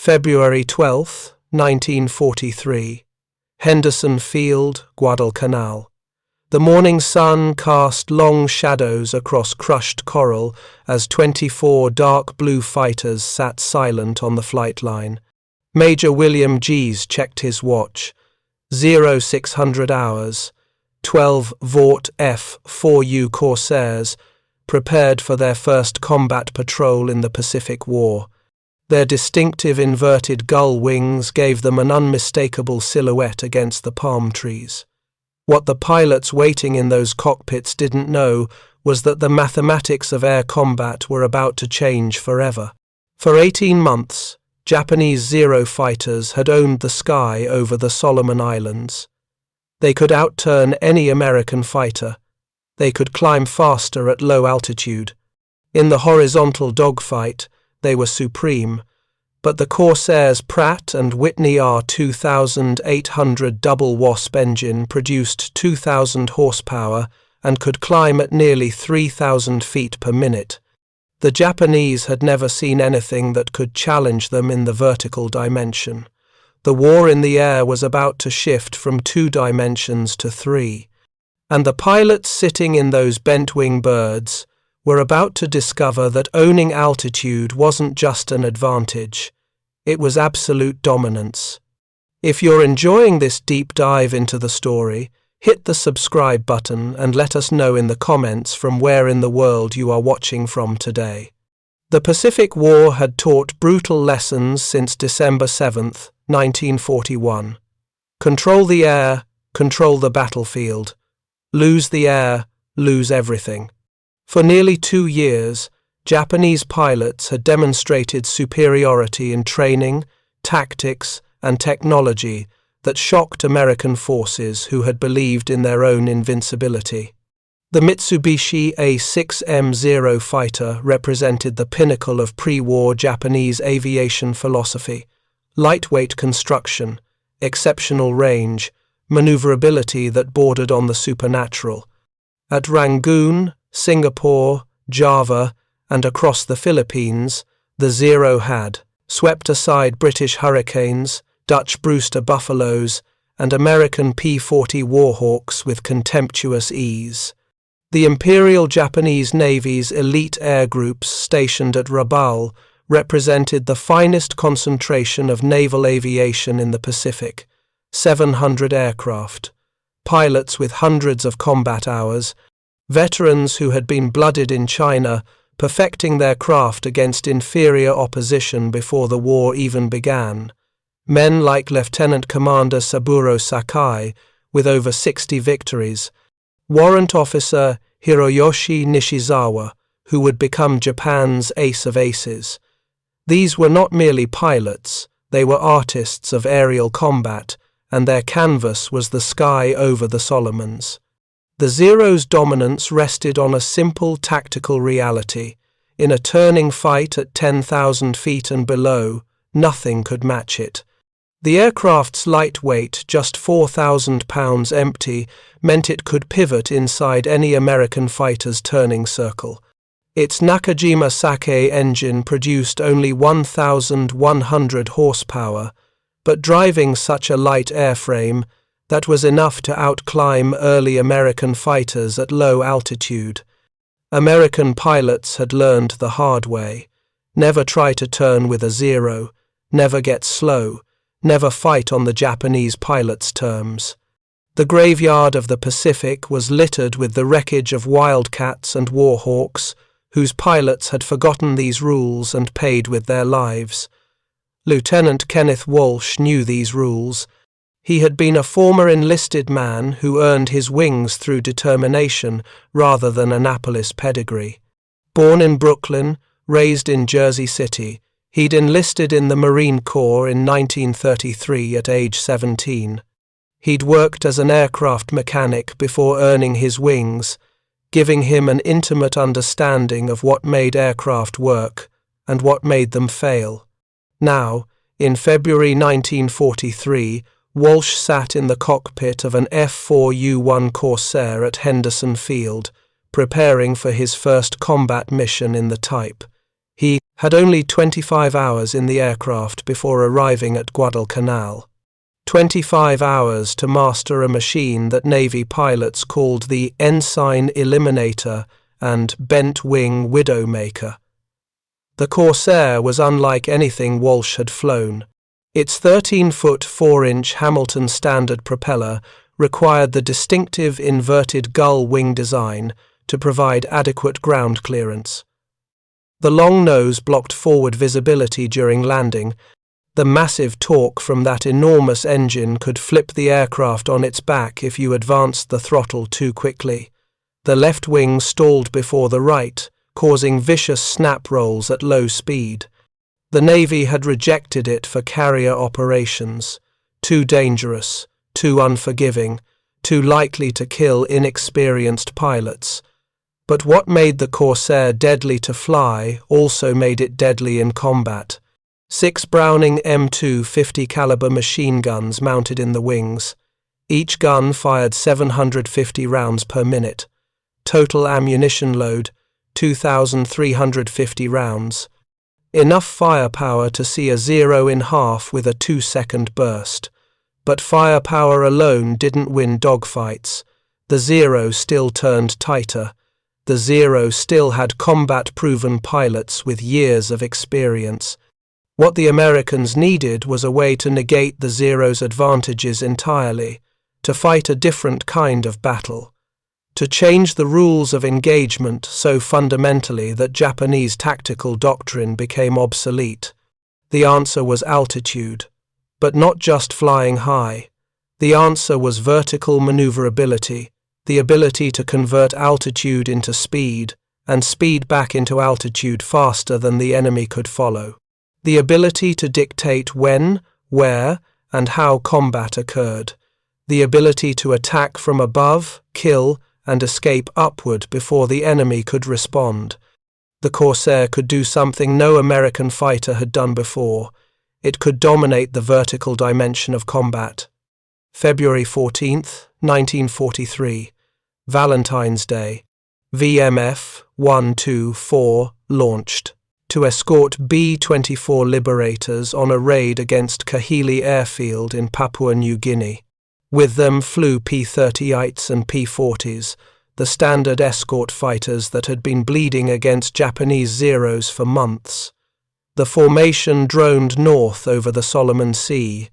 February 12, 1943. Henderson Field, Guadalcanal. The morning sun cast long shadows across crushed coral as 24 dark blue fighters sat silent on the flight line. Major William Gies checked his watch. 0600 hours. 12 Vought F4U Corsairs prepared for their first combat patrol in the Pacific War. Their distinctive inverted gull wings gave them an unmistakable silhouette against the palm trees. What the pilots waiting in those cockpits didn't know was that the mathematics of air combat were about to change forever. For 18 months, Japanese Zero fighters had owned the sky over the Solomon Islands. They could outturn any American fighter. They could climb faster at low altitude. In the horizontal dogfight, they were supreme, but the Corsairs' Pratt and Whitney R2800 double Wasp engine produced 2,000 horsepower and could climb at nearly 3,000 feet per minute. The Japanese had never seen anything that could challenge them in the vertical dimension. The war in the air was about to shift from 2 dimensions to 3, and the pilots sitting in those bent-wing birds were about to discover that owning altitude wasn't just an advantage, it was absolute dominance. If you're enjoying this deep dive into the story, hit the subscribe button and let us know in the comments from where in the world you are watching from today. The Pacific War had taught brutal lessons since December 7th, 1941. Control the air, control the battlefield. Lose the air, lose everything. For nearly 2 years, Japanese pilots had demonstrated superiority in training, tactics, and technology that shocked American forces who had believed in their own invincibility. The Mitsubishi A6M0 fighter represented the pinnacle of pre-war Japanese aviation philosophy: lightweight construction, exceptional range, maneuverability that bordered on the supernatural. At Rangoon, Singapore, Java, and across the Philippines, the Zero had swept aside British Hurricanes, Dutch Brewster Buffaloes, and American P-40 Warhawks with contemptuous ease. The Imperial Japanese Navy's elite air groups stationed at Rabaul represented the finest concentration of naval aviation in the Pacific: 700 aircraft, pilots with hundreds of combat hours, veterans who had been blooded in China, perfecting their craft against inferior opposition before the war even began. Men like Lieutenant Commander Saburo Sakai, with over 60 victories, Warrant Officer Hiroyoshi Nishizawa, who would become Japan's ace of aces. These were not merely pilots, they were artists of aerial combat, and their canvas was the sky over the Solomons. The Zero's dominance rested on a simple tactical reality. In a turning fight at 10,000 feet and below, nothing could match it. The aircraft's light weight, just 4,000 pounds empty, meant it could pivot inside any American fighter's turning circle. Its Nakajima Sake engine produced only 1,100 horsepower, but driving such a light airframe, that was enough to outclimb early American fighters at low altitude. American pilots had learned the hard way: never try to turn with a Zero, never get slow, never fight on the Japanese pilots' terms. The graveyard of the Pacific was littered with the wreckage of Wildcats and Warhawks, whose pilots had forgotten these rules and paid with their lives. Lieutenant Kenneth Walsh knew these rules. He had been a former enlisted man who earned his wings through determination rather than Annapolis pedigree. Born in Brooklyn, raised in Jersey City, he'd enlisted in the Marine Corps in 1933 at age 17. He'd worked as an aircraft mechanic before earning his wings, giving him an intimate understanding of what made aircraft work and what made them fail. Now, in February 1943, Walsh sat in the cockpit of an F4U Corsair at Henderson Field, preparing for his first combat mission in the type. He had only 25 hours in the aircraft before arriving at Guadalcanal. 25 hours to master a machine that Navy pilots called the Ensign Eliminator and Bent Wing Widowmaker. The Corsair was unlike anything Walsh had flown. Its 13-foot 4-inch Hamilton standard propeller required the distinctive inverted gull wing design to provide adequate ground clearance. The long nose blocked forward visibility during landing. The massive torque from that enormous engine could flip the aircraft on its back if you advanced the throttle too quickly. The left wing stalled before the right, causing vicious snap rolls at low speed. The Navy had rejected it for carrier operations. Too dangerous, too unforgiving, too likely to kill inexperienced pilots. But what made the Corsair deadly to fly also made it deadly in combat. 6 Browning M2 50 caliber machine guns mounted in the wings. Each gun fired 750 rounds per minute. Total ammunition load, 2,350 rounds. Enough firepower to see a zero in half with a 2-second burst. But firepower alone didn't win dogfights. The zero still turned tighter. The zero still had combat-proven pilots with years of experience. What the Americans needed was a way to negate the zero's advantages entirely, to fight a different kind of battle, to change the rules of engagement so fundamentally that Japanese tactical doctrine became obsolete. The answer was altitude, but not just flying high. The answer was vertical maneuverability, the ability to convert altitude into speed, and speed back into altitude faster than the enemy could follow. The ability to dictate when, where, and how combat occurred. The ability to attack from above, kill, and escape upward before the enemy could respond. The Corsair could do something no American fighter had done before. It could dominate the vertical dimension of combat. February 14, 1943. Valentine's Day. VMF 124 launched to escort B-24 Liberators on a raid against Kahili Airfield in Papua New Guinea. With them flew P-30s and P-40s, the standard escort fighters that had been bleeding against Japanese Zeros for months. The formation droned north over the Solomon Sea.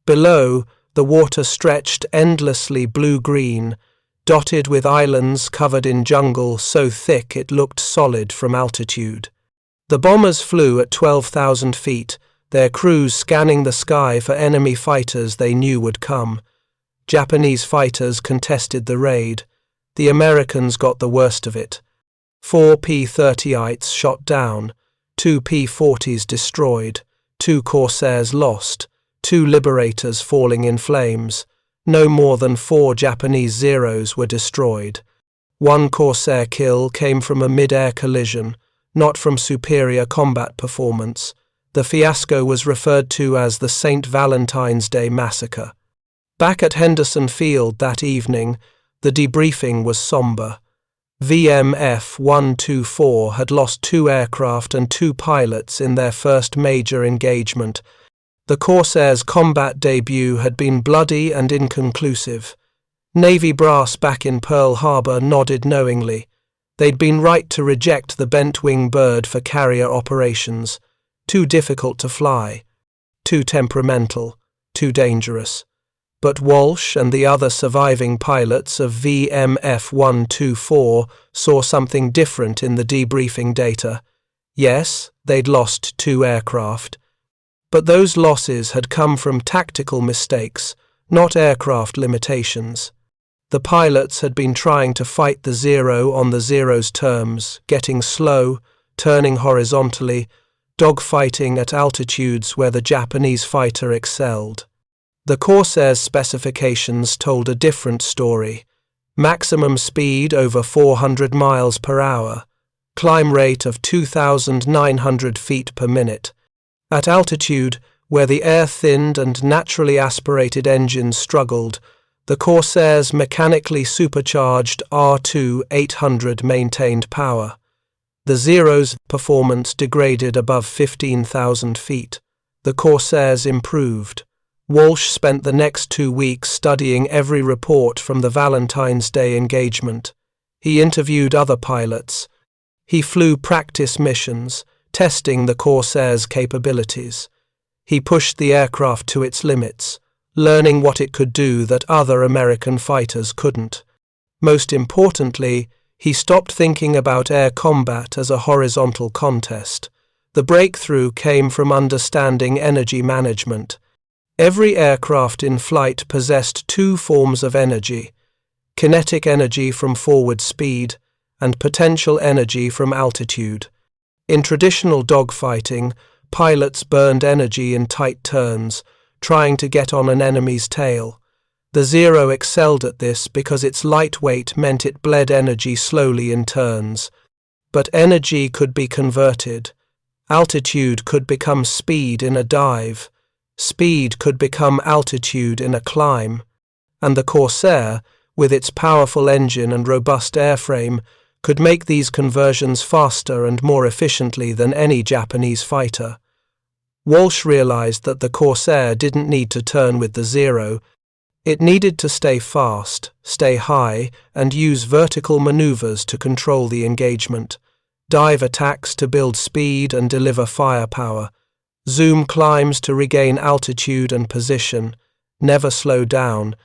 Below, the water stretched endlessly blue-green, dotted with islands covered in jungle so thick it looked solid from altitude. The bombers flew at 12,000 feet, their crews scanning the sky for enemy fighters they knew would come. Japanese fighters contested the raid. The Americans got the worst of it. 4 P-30s shot down, 2 P-40s destroyed, 2 Corsairs lost, 2 Liberators falling in flames. No more than 4 Japanese Zeros were destroyed. 1 Corsair kill came from a mid-air collision, not from superior combat performance. The fiasco was referred to as the St. Valentine's Day Massacre. Back at Henderson Field that evening, the debriefing was somber. VMF 124 had lost 2 aircraft and 2 pilots in their first major engagement. The Corsair's combat debut had been bloody and inconclusive. Navy brass back in Pearl Harbor nodded knowingly. They'd been right to reject the bent-wing bird for carrier operations. Too difficult to fly, too temperamental, too dangerous. But Walsh and the other surviving pilots of VMF 124 saw something different in the debriefing data. Yes, they'd lost 2 aircraft. But those losses had come from tactical mistakes, not aircraft limitations. The pilots had been trying to fight the Zero on the Zero's terms, getting slow, turning horizontally, dogfighting at altitudes where the Japanese fighter excelled. The Corsair's specifications told a different story. Maximum speed over 400 miles per hour, climb rate of 2,900 feet per minute. At altitude, where the air thinned and naturally aspirated engines struggled, the Corsair's mechanically supercharged R2 800 maintained power. The Zero's performance degraded above 15,000 feet. The Corsairs improved. Walsh spent the next 2 weeks studying every report from the Valentine's Day engagement. He interviewed other pilots. He flew practice missions, testing the Corsairs' capabilities. He pushed the aircraft to its limits, learning what it could do that other American fighters couldn't. Most importantly, he stopped thinking about air combat as a horizontal contest. The breakthrough came from understanding energy management. Every aircraft in flight possessed 2 forms of energy: kinetic energy from forward speed and potential energy from altitude. In traditional dogfighting, pilots burned energy in tight turns, trying to get on an enemy's tail. The Zero excelled at this because its lightweight meant it bled energy slowly in turns. But energy could be converted. Altitude could become speed in a dive. Speed could become altitude in a climb. And the Corsair, with its powerful engine and robust airframe, could make these conversions faster and more efficiently than any Japanese fighter. Walsh realized that the Corsair didn't need to turn with the Zero. It needed to stay fast, stay high, and use vertical maneuvers to control the engagement. Dive attacks to build speed and deliver firepower. Zoom climbs to regain altitude and position. Never slow down.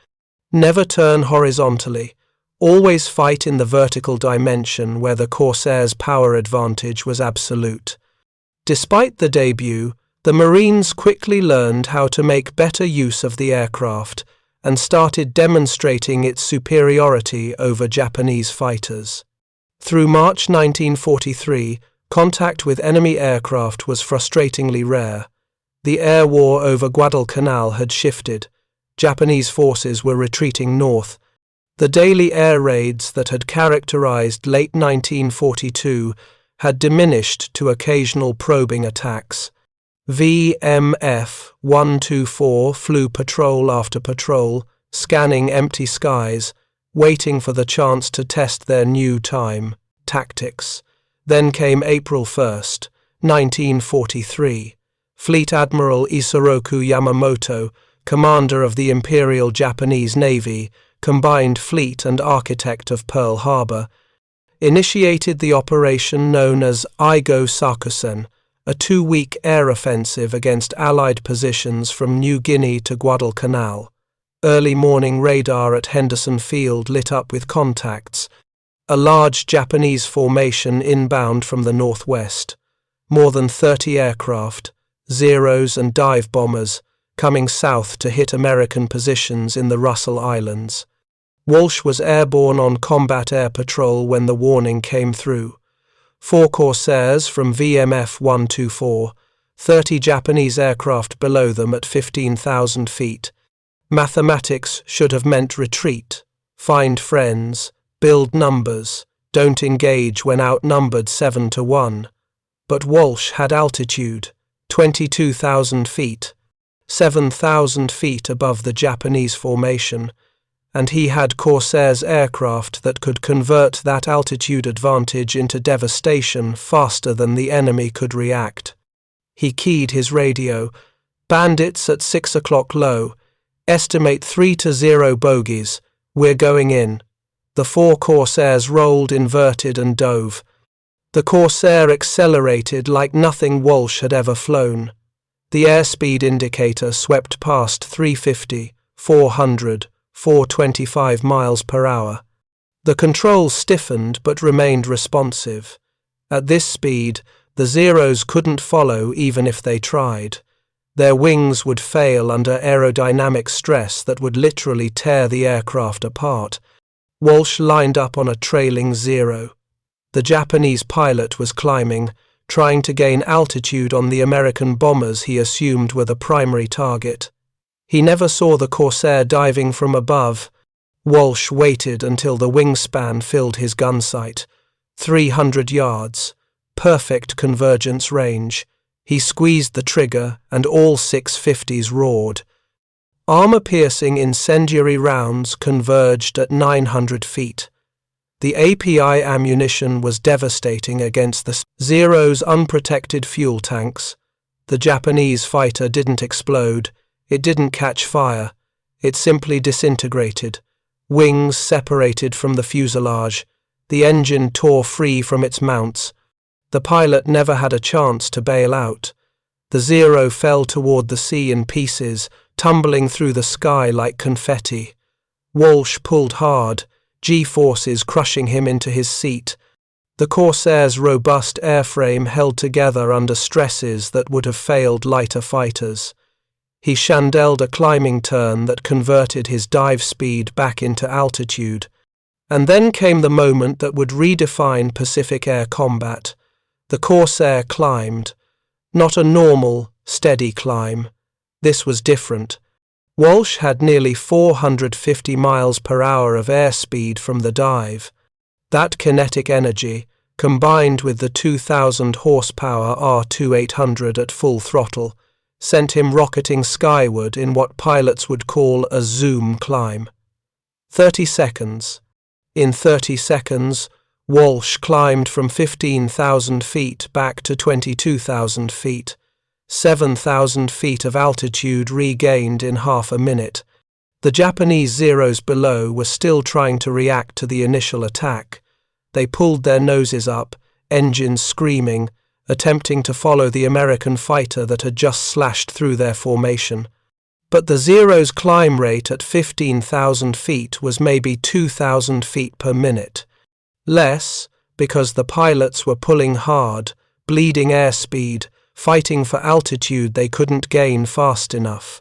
Never turn horizontally. Always fight in the vertical dimension where the Corsair's power advantage was absolute. Despite the debut, the Marines quickly learned how to make better use of the aircraft and started demonstrating its superiority over Japanese fighters. Through March 1943, contact with enemy aircraft was frustratingly rare. The air war over Guadalcanal had shifted. Japanese forces were retreating north. The daily air raids that had characterized late 1942 had diminished to occasional probing attacks. VMF 124 flew patrol after patrol, scanning empty skies, waiting for the chance to test their new tactics. Then came April 1st, 1943. Fleet Admiral Isoroku Yamamoto, commander of the Imperial Japanese Navy, combined fleet and architect of Pearl Harbor, initiated the operation known as Igo Sakusen, a 2-week air offensive against Allied positions from New Guinea to Guadalcanal. Early morning radar at Henderson Field lit up with contacts, a large Japanese formation inbound from the northwest. More than 30 aircraft, Zeros and dive bombers, coming south to hit American positions in the Russell Islands. Walsh was airborne on combat air patrol when the warning came through. 4 Corsairs from VMF 124, 30 Japanese aircraft below them at 15,000 feet. Mathematics should have meant retreat, find friends, build numbers, don't engage when outnumbered 7-1. But Walsh had altitude, 22,000 feet. 7,000 feet above the Japanese formation, and he had Corsairs aircraft that could convert that altitude advantage into devastation faster than the enemy could react. He keyed his radio. Bandits at 6 o'clock low. Estimate 3-0 bogies. We're going in. The 4 Corsairs rolled inverted and dove. The Corsair accelerated like nothing Walsh had ever flown. The airspeed indicator swept past 350, 400, 425 miles per hour. The controls stiffened but remained responsive. At this speed, the Zeros couldn't follow even if they tried. Their wings would fail under aerodynamic stress that would literally tear the aircraft apart. Walsh lined up on a trailing Zero. The Japanese pilot was climbing, trying to gain altitude on the American bombers he assumed were the primary target. He never saw the Corsair diving from above. Walsh waited until the wingspan filled his gun sight. 300 yards. Perfect convergence range. He squeezed the trigger and all 650s roared. Armor-piercing incendiary rounds converged at 900 feet. The API ammunition was devastating against the Zero's unprotected fuel tanks. The Japanese fighter didn't explode, it didn't catch fire, it simply disintegrated. Wings separated from the fuselage, the engine tore free from its mounts. The pilot never had a chance to bail out. The Zero fell toward the sea in pieces, tumbling through the sky like confetti. Walsh pulled hard, G-forces crushing him into his seat. The Corsair's robust airframe held together under stresses that would have failed lighter fighters. He chandelled a climbing turn that converted his dive speed back into altitude. And then came the moment that would redefine Pacific air combat. The Corsair climbed. Not a normal, steady climb. This was different. Walsh had nearly 450 miles per hour of airspeed from the dive. That kinetic energy, combined with the 2,000 horsepower R2800 at full throttle, sent him rocketing skyward in what pilots would call a zoom climb. 30 seconds. In 30 seconds, Walsh climbed from 15,000 feet back to 22,000 feet. 7,000 feet of altitude regained in half a minute. The Japanese Zeros below were still trying to react to the initial attack. They pulled their noses up, engines screaming, attempting to follow the American fighter that had just slashed through their formation. But the Zero's climb rate at 15,000 feet was maybe 2,000 feet per minute. Less, because the pilots were pulling hard, bleeding airspeed, fighting for altitude they couldn't gain fast enough.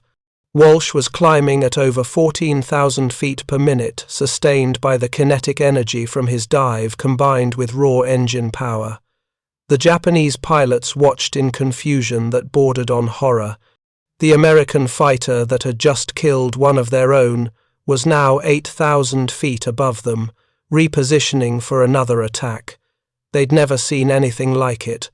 Walsh was climbing at over 14,000 feet per minute, sustained by the kinetic energy from his dive combined with raw engine power. The Japanese pilots watched in confusion that bordered on horror. The American fighter that had just killed one of their own was now 8,000 feet above them, repositioning for another attack. They'd never seen anything like it.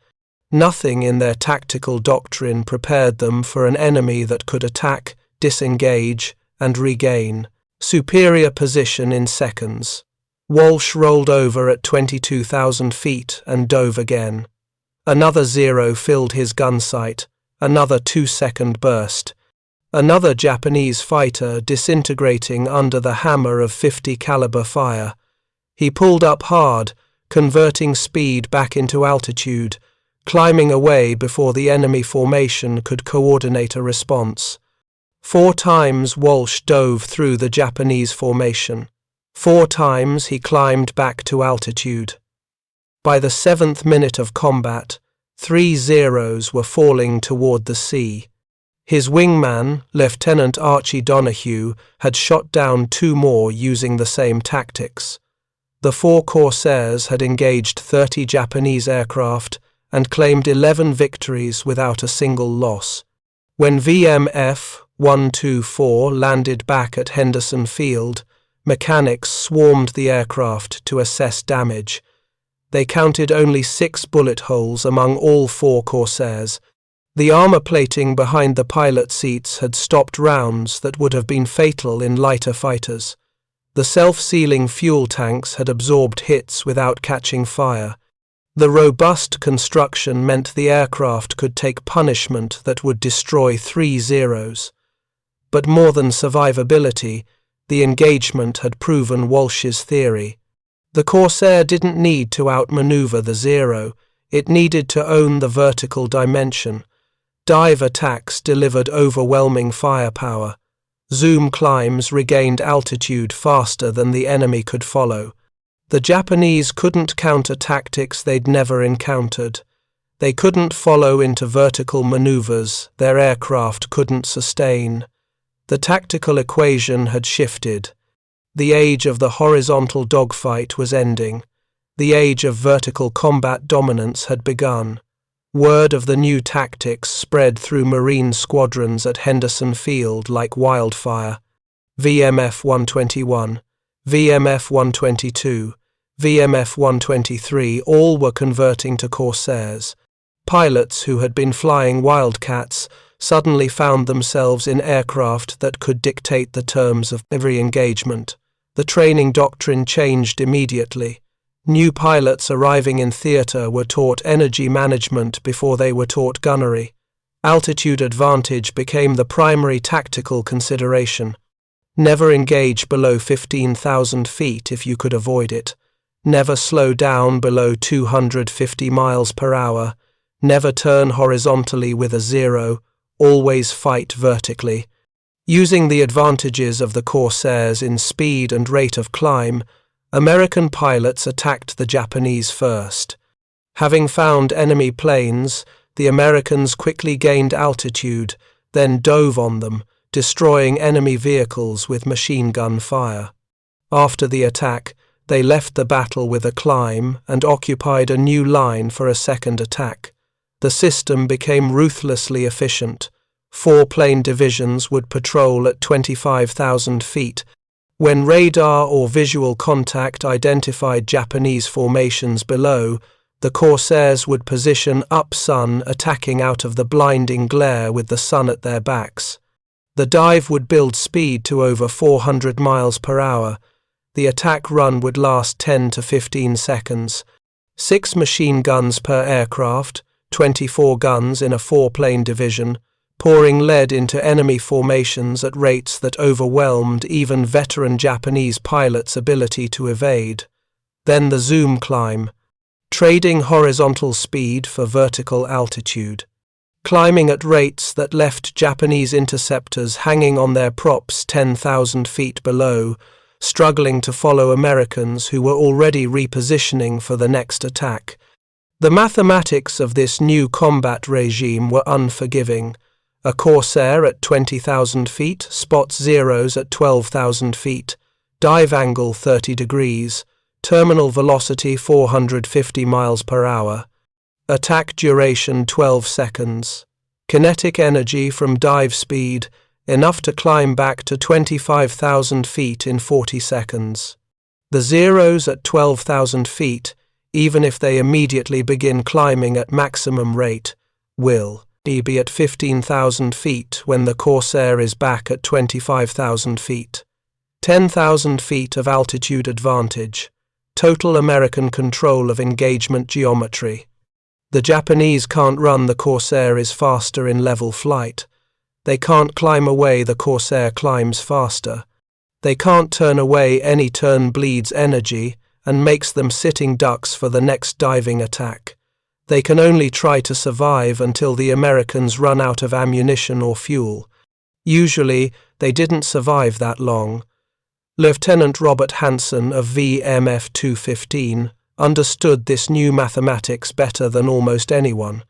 Nothing in their tactical doctrine prepared them for an enemy that could attack, disengage, and regain superior position in seconds. Walsh rolled over at 22,000 feet and dove again. Another Zero filled his gun sight, another 2-second burst. Another Japanese fighter disintegrating under the hammer of 50 caliber fire. He pulled up hard, converting speed back into altitude, climbing away before the enemy formation could coordinate a response. 4 times Walsh dove through the Japanese formation. 4 times he climbed back to altitude. By the 7th minute of combat, 3 Zeros were falling toward the sea. His wingman, Lieutenant Archie Donahue, had shot down 2 more using the same tactics. The 4 Corsairs had engaged 30 Japanese aircraft and claimed 11 victories without a single loss. When F4U landed back at Henderson Field, mechanics swarmed the aircraft to assess damage. They counted only 6 bullet holes among all 4 Corsairs. The armor plating behind the pilot seats had stopped rounds that would have been fatal in lighter fighters. The self-sealing fuel tanks had absorbed hits without catching fire. The robust construction meant the aircraft could take punishment that would destroy 3 Zeros. But more than survivability, the engagement had proven Walsh's theory. The Corsair didn't need to outmaneuver the Zero, it needed to own the vertical dimension. Dive attacks delivered overwhelming firepower. Zoom climbs regained altitude faster than the enemy could follow. The Japanese couldn't counter tactics they'd never encountered. They couldn't follow into vertical maneuvers their aircraft couldn't sustain. The tactical equation had shifted. The age of the horizontal dogfight was ending. The age of vertical combat dominance had begun. Word of the new tactics spread through Marine squadrons at Henderson Field like wildfire. VMF 121, VMF 122, VMF 123 all were converting to Corsairs. Pilots who had been flying Wildcats suddenly found themselves in aircraft that could dictate the terms of every engagement. The training doctrine changed immediately. New pilots arriving in theatre were taught energy management before they were taught gunnery. Altitude advantage became the primary tactical consideration. Never engage below 15,000 feet if you could avoid it. Never slow down below 250 miles per hour. Never turn horizontally with a zero. Always fight vertically. Using the advantages of the Corsairs in speed and rate of climb, American pilots attacked the Japanese first. Having found enemy planes, the Americans quickly gained altitude, then dove on them, destroying enemy vehicles with machine gun fire. After the attack, they left the battle with a climb and occupied a new line for a second attack. The system became ruthlessly efficient. 4 plane divisions would patrol at 25,000 feet. When radar or visual contact identified Japanese formations below, the Corsairs would position up-sun, attacking out of the blinding glare with the sun at their backs. The dive would build speed to over 400 miles per hour. The attack run would last 10 to 15 seconds. 6 machine guns per aircraft, 24 guns in a 4-plane division, pouring lead into enemy formations at rates that overwhelmed even veteran Japanese pilots' ability to evade. Then the zoom climb, trading horizontal speed for vertical altitude, climbing at rates that left Japanese interceptors hanging on their props 10,000 feet below, struggling to follow Americans who were already repositioning for the next attack. The mathematics of this new combat regime were unforgiving. A Corsair at 20,000 feet spots zeros at 12,000 feet, dive angle 30 degrees, terminal velocity 450 miles per hour, attack duration 12 seconds, kinetic energy from dive speed enough to climb back to 25,000 feet in 40 seconds. The zeros at 12,000 feet, even if they immediately begin climbing at maximum rate, will be at 15,000 feet when the Corsair is back at 25,000 feet. 10,000 feet of altitude advantage. Total American control of engagement geometry. The Japanese can't run, the Corsair is faster in level flight. They can't climb away, the Corsair climbs faster. They can't turn away, any turn bleeds energy and makes them sitting ducks for the next diving attack. They can only try to survive until the Americans run out of ammunition or fuel. Usually, they didn't survive that long. Lieutenant Robert Hansen of VMF 215 understood this new mathematics better than almost anyone.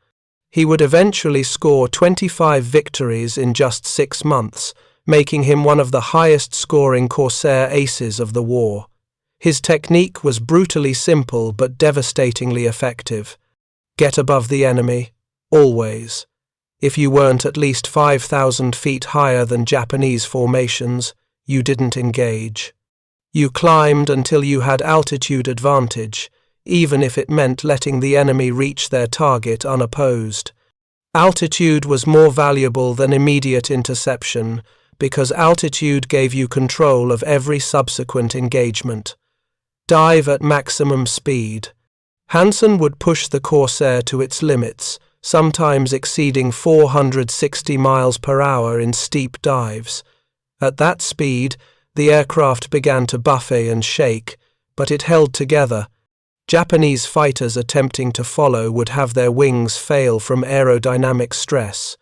He would eventually score 25 victories in just 6 months, making him one of the highest-scoring Corsair aces of the war. His technique was brutally simple but devastatingly effective. Get above the enemy, always. If you weren't at least 5,000 feet higher than Japanese formations, you didn't engage. You climbed until you had altitude advantage, even if it meant letting the enemy reach their target unopposed. Altitude was more valuable than immediate interception because altitude gave you control of every subsequent engagement. Dive at maximum speed. Hansen would push the Corsair to its limits, sometimes exceeding 460 miles per hour in steep dives. At that speed, the aircraft began to buffet and shake, but it held together. Japanese fighters attempting to follow would have their wings fail from aerodynamic stress.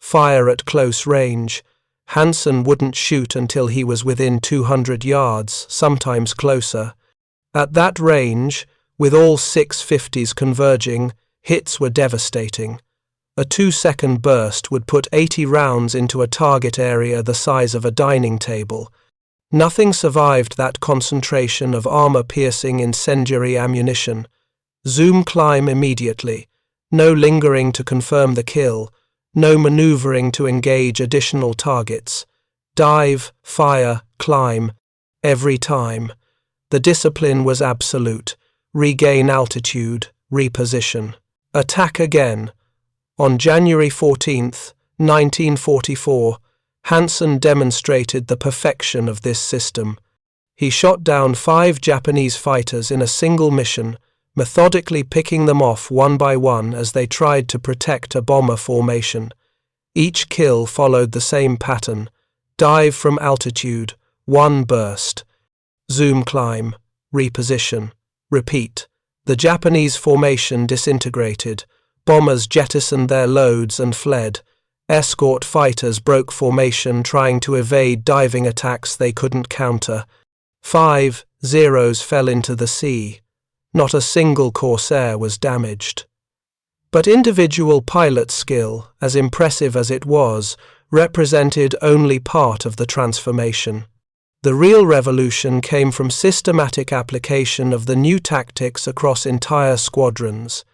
Fire at close range. Hansen wouldn't shoot until he was within 200 yards, sometimes closer. At that range, with all 650s converging, hits were devastating. A 2-second burst would put 80 rounds into a target area the size of a dining table. Nothing survived that concentration of armor-piercing incendiary ammunition. Zoom climb immediately. No lingering to confirm the kill. No maneuvering to engage additional targets. Dive, fire, climb. Every time. The discipline was absolute. Regain altitude, reposition. Attack again. On January 14, 1944, Hansen demonstrated the perfection of this system. He shot down 5 Japanese fighters in a single mission, methodically picking them off one by one as they tried to protect a bomber formation. Each kill followed the same pattern: dive from altitude, 1 burst, zoom climb, reposition, repeat. The Japanese formation disintegrated, bombers jettisoned their loads and fled. Escort fighters broke formation trying to evade diving attacks they couldn't counter. 5 Zeros fell into the sea. Not a single Corsair was damaged. But individual pilot skill, as impressive as it was, represented only part of the transformation. The real revolution came from systematic application of the new tactics across entire squadrons.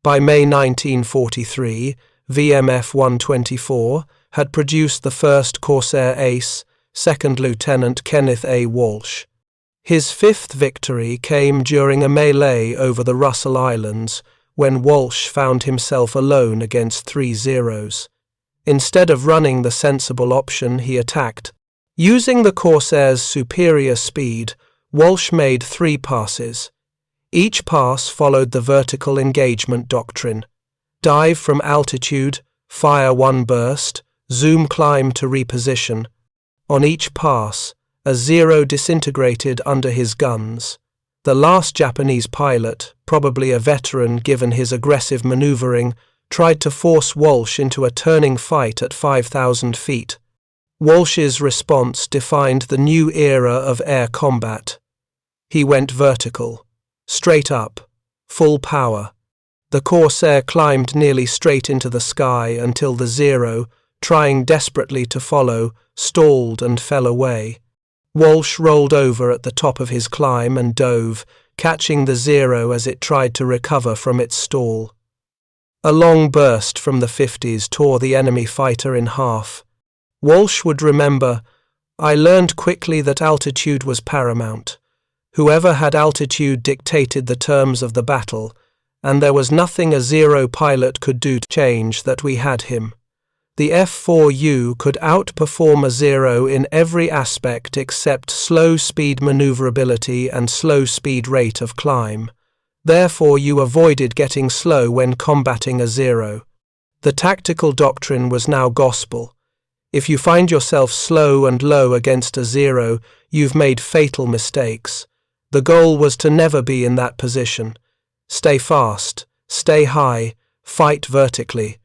By May 1943, VMF 124 had produced the first Corsair ace, Second Lieutenant Kenneth A. Walsh. His 5th victory came during a melee over the Russell Islands, when Walsh found himself alone against 3 Zeros. Instead of running the sensible option, he attacked. Using the Corsair's superior speed, Walsh made 3 passes. Each pass followed the vertical engagement doctrine: dive from altitude, fire 1 burst, zoom climb to reposition. On each pass, a Zero disintegrated under his guns. The last Japanese pilot, probably a veteran given his aggressive maneuvering, tried to force Walsh into a turning fight at 5,000 feet. Walsh's response defined the new era of air combat. He went vertical, straight up, full power. The Corsair climbed nearly straight into the sky until the Zero, trying desperately to follow, stalled and fell away. Walsh rolled over at the top of his climb and dove, catching the Zero as it tried to recover from its stall. A long burst from the 50s tore the enemy fighter in half. Walsh would remember, "I learned quickly that altitude was paramount. Whoever had altitude dictated the terms of the battle, and there was nothing a Zero pilot could do to change that we had him." The F4U could outperform a Zero in every aspect except slow speed maneuverability and slow speed rate of climb. Therefore, you avoided getting slow when combating a Zero. The tactical doctrine was now gospel. If you find yourself slow and low against a Zero, you've made fatal mistakes. The goal was to never be in that position. Stay fast, stay high, fight vertically.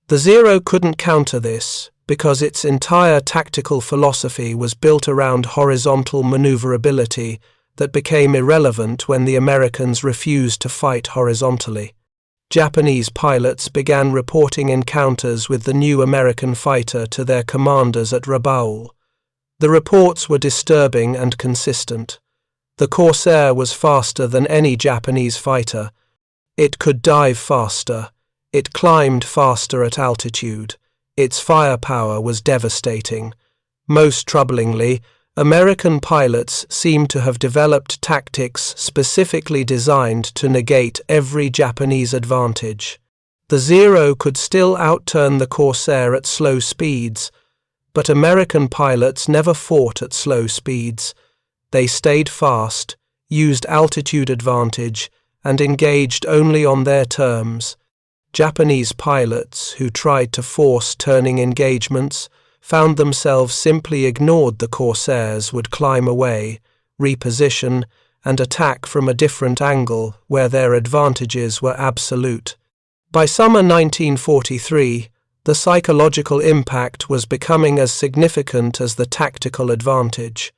The Zero couldn't counter this because its entire tactical philosophy was built around horizontal maneuverability that became irrelevant when the Americans refused to fight horizontally. Japanese pilots began reporting encounters with the new American fighter to their commanders at Rabaul. The reports were disturbing and consistent. The Corsair was faster than any Japanese fighter. It could dive faster. It climbed faster at altitude. Its firepower was devastating. Most troublingly, American pilots seemed to have developed tactics specifically designed to negate every Japanese advantage. The Zero could still outturn the Corsair at slow speeds, but American pilots never fought at slow speeds. They stayed fast, used altitude advantage, and engaged only on their terms. Japanese pilots who tried to force turning engagements found themselves simply ignored. The Corsairs would climb away, reposition, and attack from a different angle where their advantages were absolute. By summer 1943, the psychological impact was becoming as significant as the tactical advantage.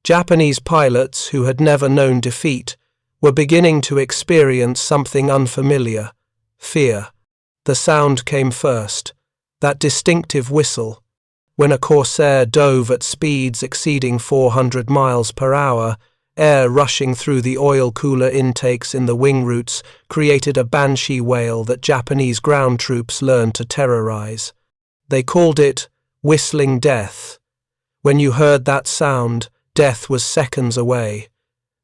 Japanese pilots who had never known defeat were beginning to experience something unfamiliar: fear. The sound came first, that distinctive whistle. When a Corsair dove at speeds exceeding 400 miles per hour, air rushing through the oil cooler intakes in the wing roots created a banshee wail that Japanese ground troops learned to terrorize. They called it whistling death. When you heard that sound, death was seconds away.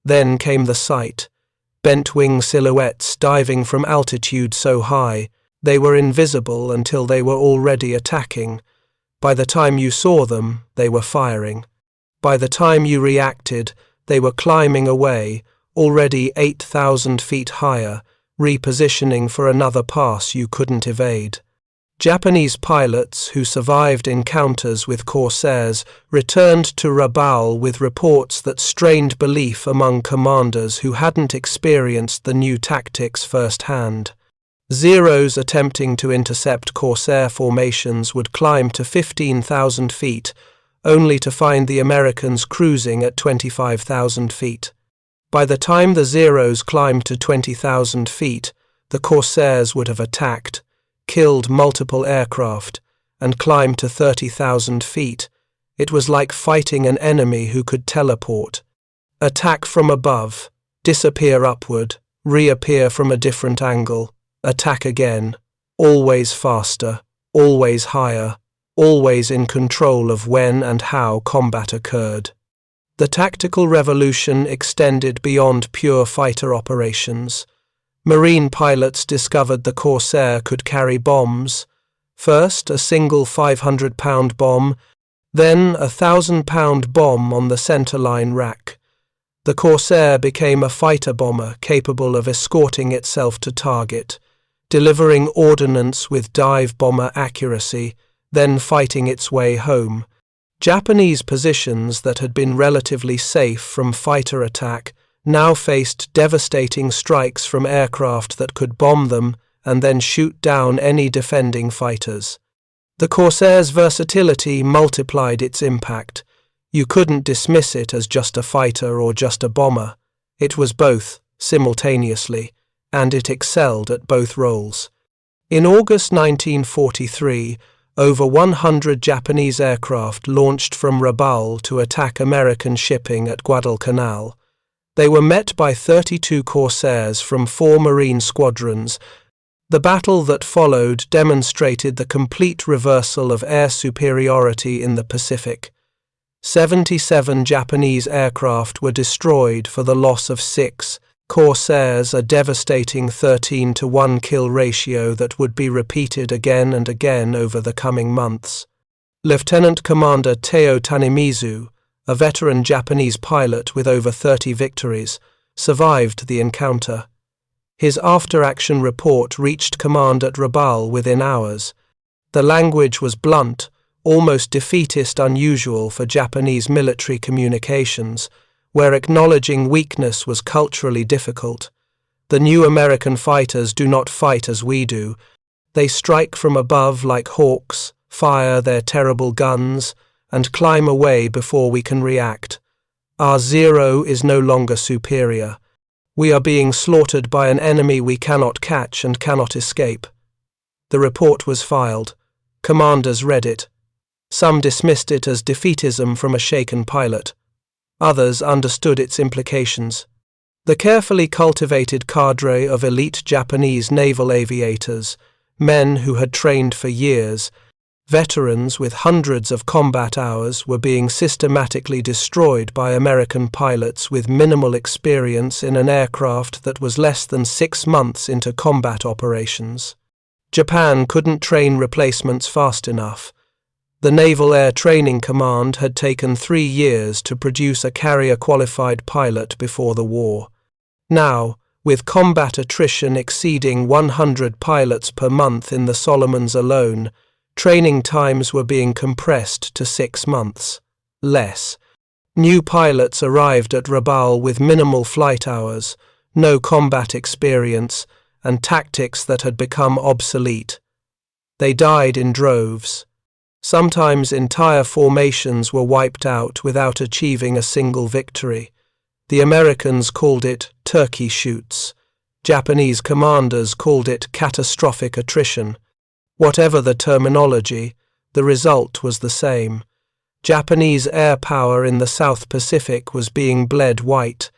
Then came the sight: bent wing silhouettes diving from altitude so high they were invisible until they were already attacking. By the time you saw them, they were firing. By the time you reacted, They were climbing away, already 8,000 feet higher, repositioning for another pass you couldn't evade. Japanese pilots who survived encounters with Corsairs returned to Rabaul with reports that strained belief among commanders who hadn't experienced the new tactics firsthand. Zeros attempting to intercept Corsair formations would climb to 15,000 feet, only to find the Americans cruising at 25,000 feet. By the time the Zeros climbed to 20,000 feet, the Corsairs would have attacked, killed multiple aircraft, and climbed to 30,000 feet. It was like fighting an enemy who could teleport. Attack from above, disappear upward, reappear from a different angle, attack again, always faster, always higher, always in control of when and how combat occurred. The tactical revolution extended beyond pure fighter operations. Marine pilots discovered the Corsair could carry bombs. First, a single 500-pound bomb, then a 1,000-pound bomb on the centerline rack. The Corsair became a fighter bomber capable of escorting itself to target, delivering ordnance with dive bomber accuracy, then fighting its way home. Japanese positions that had been relatively safe from fighter attack now faced devastating strikes from aircraft that could bomb them and then shoot down any defending fighters. The Corsair's versatility multiplied its impact. You couldn't dismiss it as just a fighter or just a bomber. It was both, simultaneously, and it excelled at both roles. In August 1943, over 100 Japanese aircraft launched from Rabaul to attack American shipping at Guadalcanal. They were met by 32 Corsairs from 4 Marine squadrons. The battle that followed demonstrated the complete reversal of air superiority in the Pacific. 77 Japanese aircraft were destroyed for the loss of 6 Corsairs, a devastating 13-to-1 kill ratio that would be repeated again and again over the coming months. Lieutenant Commander Teo Tanimizu, a veteran Japanese pilot with over 30 victories, survived the encounter. His after-action report reached command at Rabaul within hours. The language was blunt, almost defeatist, unusual for Japanese military communications, where acknowledging weakness was culturally difficult. The new American fighters do not fight as we do. They strike from above like hawks, fire their terrible guns, and climb away before we can react. Our Zero is no longer superior. We are being slaughtered by an enemy we cannot catch and cannot escape. The report was filed. Commanders read it. Some dismissed it as defeatism from a shaken pilot. Others understood its implications. The carefully cultivated cadre of elite Japanese naval aviators, men who had trained for years, veterans with hundreds of combat hours, were being systematically destroyed by American pilots with minimal experience in an aircraft that was less than 6 months into combat operations. Japan couldn't train replacements fast enough. The Naval Air Training Command had taken 3 years to produce a carrier-qualified pilot before the war. Now, with combat attrition exceeding 100 pilots per month in the Solomons alone, training times were being compressed to 6 months. Less. New pilots arrived at Rabaul with minimal flight hours, no combat experience, and tactics that had become obsolete. They died in droves. Sometimes entire formations were wiped out without achieving a single victory. The Americans called it turkey shoots. Japanese commanders called it catastrophic attrition. Whatever the terminology, the result was the same. Japanese air power in the South Pacific was being bled white,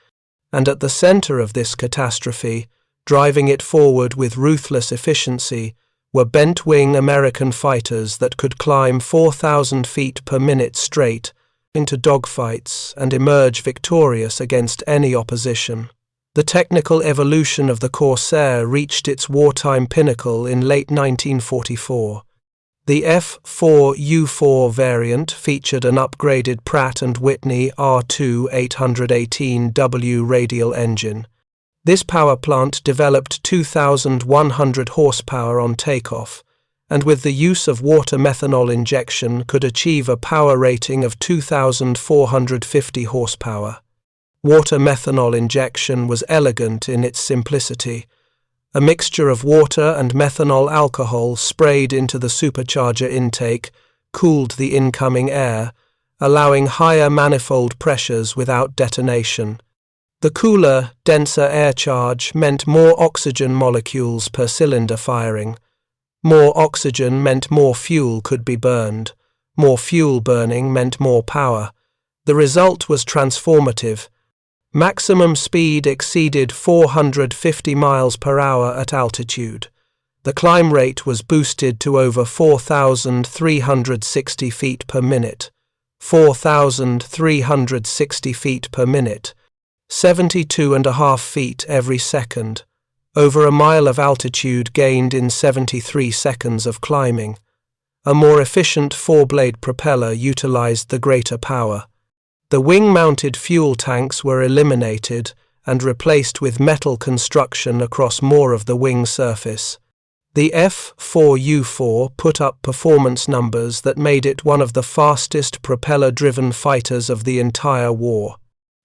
and at the center of this catastrophe, driving it forward with ruthless efficiency, were bent-wing American fighters that could climb 4,000 feet per minute straight into dogfights and emerge victorious against any opposition. The technical evolution of the Corsair reached its wartime pinnacle in late 1944. The F4U variant featured an upgraded Pratt & Whitney R2 818W radial engine. This power plant developed 2,100 horsepower on takeoff, and with the use of water methanol injection could achieve a power rating of 2,450 horsepower. Water methanol injection was elegant in its simplicity. A mixture of water and methanol alcohol sprayed into the supercharger intake cooled the incoming air, allowing higher manifold pressures without detonation. The cooler, denser air charge meant more oxygen molecules per cylinder firing. More oxygen meant more fuel could be burned. More fuel burning meant more power. The result was transformative. Maximum speed exceeded 450 miles per hour at altitude. The climb rate was boosted to over 4,360 feet per minute. 4,360 feet per minute. 72.5 feet every second. Over a mile of altitude gained in 73 seconds of climbing. A more efficient four-blade propeller utilized the greater power. The wing-mounted fuel tanks were eliminated and replaced with metal construction across more of the wing surface. The F4U put up performance numbers that made it one of the fastest propeller-driven fighters of the entire war.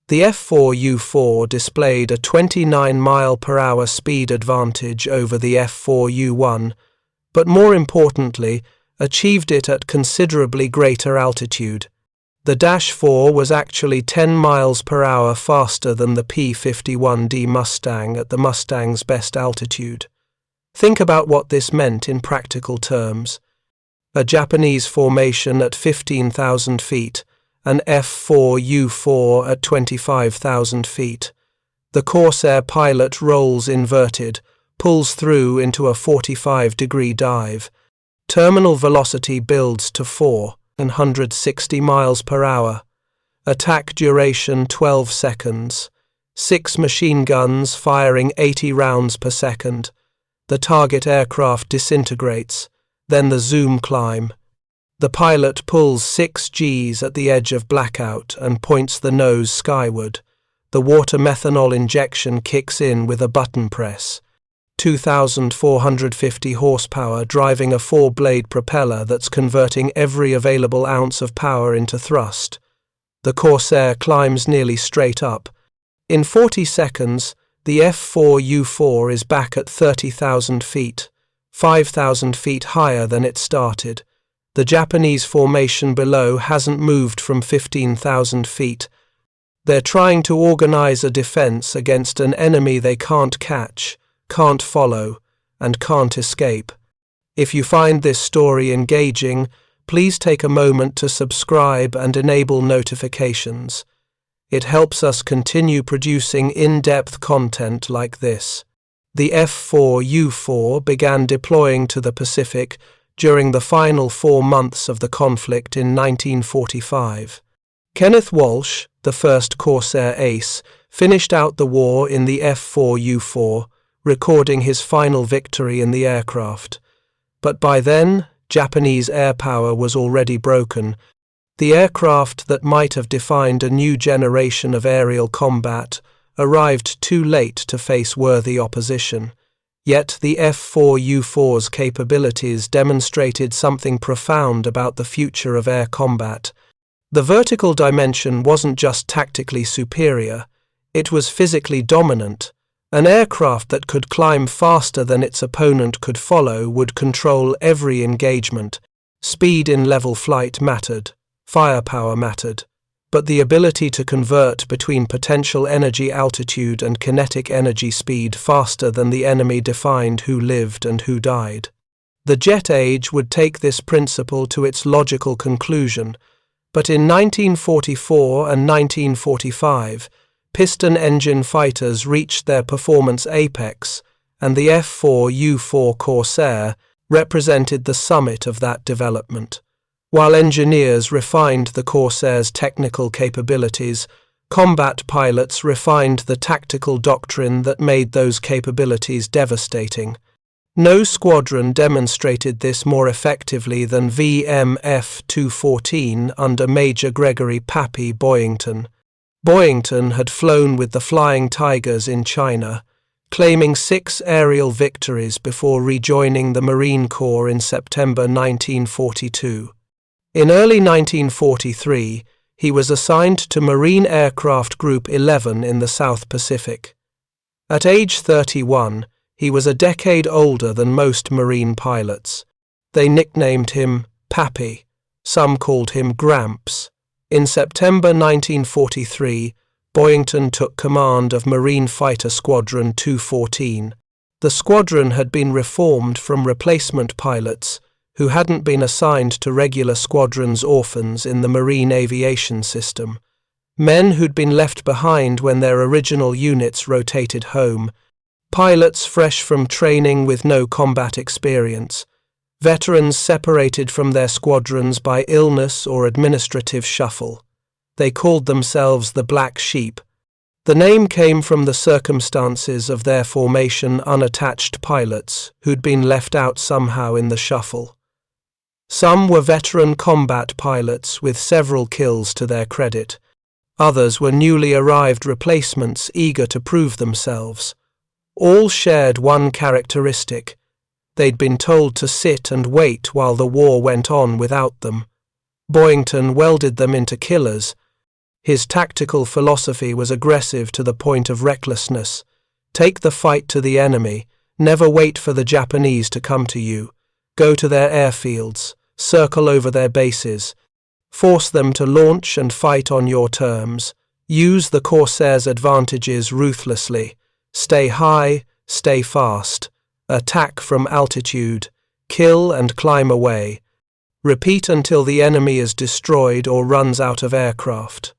The F4U displayed a 29 mile/hour speed advantage over the F4U, but more importantly, achieved it at considerably greater altitude. The Dash 4 was actually 10 miles per hour faster than the P-51D Mustang at the Mustang's best altitude. Think about what this meant in practical terms. A Japanese formation at 15,000 feet, an F4U at 25,000 feet. The Corsair pilot rolls inverted, pulls through into a 45-degree dive. Terminal velocity builds to 460 miles per hour. Attack duration 12 seconds. 6 machine guns firing 80 rounds per second. The target aircraft disintegrates, then the zoom climb. The pilot pulls 6 Gs at the edge of blackout and points the nose skyward. The water methanol injection kicks in with a button press. 2,450 horsepower driving a four-blade propeller that's converting every available ounce of power into thrust. The Corsair climbs nearly straight up. In 40 seconds, the F4U is back at 30,000 feet, 5,000 feet higher than it started. The Japanese formation below hasn't moved from 15,000 feet. They're trying to organize a defense against an enemy they can't catch, can't follow, and can't escape. If you find this story engaging, please take a moment to subscribe and enable notifications. It helps us continue producing in-depth content like this. The F4U began deploying to the Pacific during the final 4 months of the conflict in 1945. Kenneth Walsh, the first Corsair ace, finished out the war in the F4U, recording his final victory in the aircraft. But by then, Japanese air power was already broken. The aircraft that might have defined a new generation of aerial combat arrived too late to face worthy opposition. Yet the F4U capabilities demonstrated something profound about the future of air combat. The vertical dimension wasn't just tactically superior, it was physically dominant. An aircraft that could climb faster than its opponent could follow would control every engagement. Speed in level flight mattered, firepower mattered, but the ability to convert between potential energy altitude and kinetic energy speed faster than the enemy defined who lived and who died. The jet age would take this principle to its logical conclusion, but in 1944 and 1945, piston engine fighters reached their performance apex, and the F4U Corsair represented the summit of that development. While engineers refined the Corsair's technical capabilities, combat pilots refined the tactical doctrine that made those capabilities devastating. No squadron demonstrated this more effectively than VMF-214 under Major Gregory "Pappy" Boyington. Boyington had flown with the Flying Tigers in China, claiming 6 aerial victories before rejoining the Marine Corps in September 1942. In early 1943, he was assigned to Marine Aircraft Group 11 in the South Pacific. At age 31, he was a decade older than most Marine pilots. They nicknamed him Pappy. Some called him Gramps. In September 1943, Boyington took command of Marine Fighter Squadron 214. The squadron had been reformed from replacement pilots who hadn't been assigned to regular squadrons orphans in the Marine aviation system, men who'd been left behind when their original units rotated home, pilots fresh from training with no combat experience, veterans separated from their squadrons by illness or administrative shuffle. They called themselves the Black Sheep. The name came from the circumstances of their formation unattached pilots who'd been left out somehow in the shuffle. Some were veteran combat pilots with several kills to their credit. Others were newly arrived replacements eager to prove themselves. All shared one characteristic. They'd been told to sit and wait while the war went on without them. Boyington welded them into killers. His tactical philosophy was aggressive to the point of recklessness. Take the fight to the enemy. Never wait for the Japanese to come to you. Go to their airfields. Circle over their bases. Force them to launch and fight on your terms. Use the Corsairs' advantages ruthlessly. Stay high, stay fast. Attack from altitude. Kill and climb away. Repeat until the enemy is destroyed or runs out of aircraft.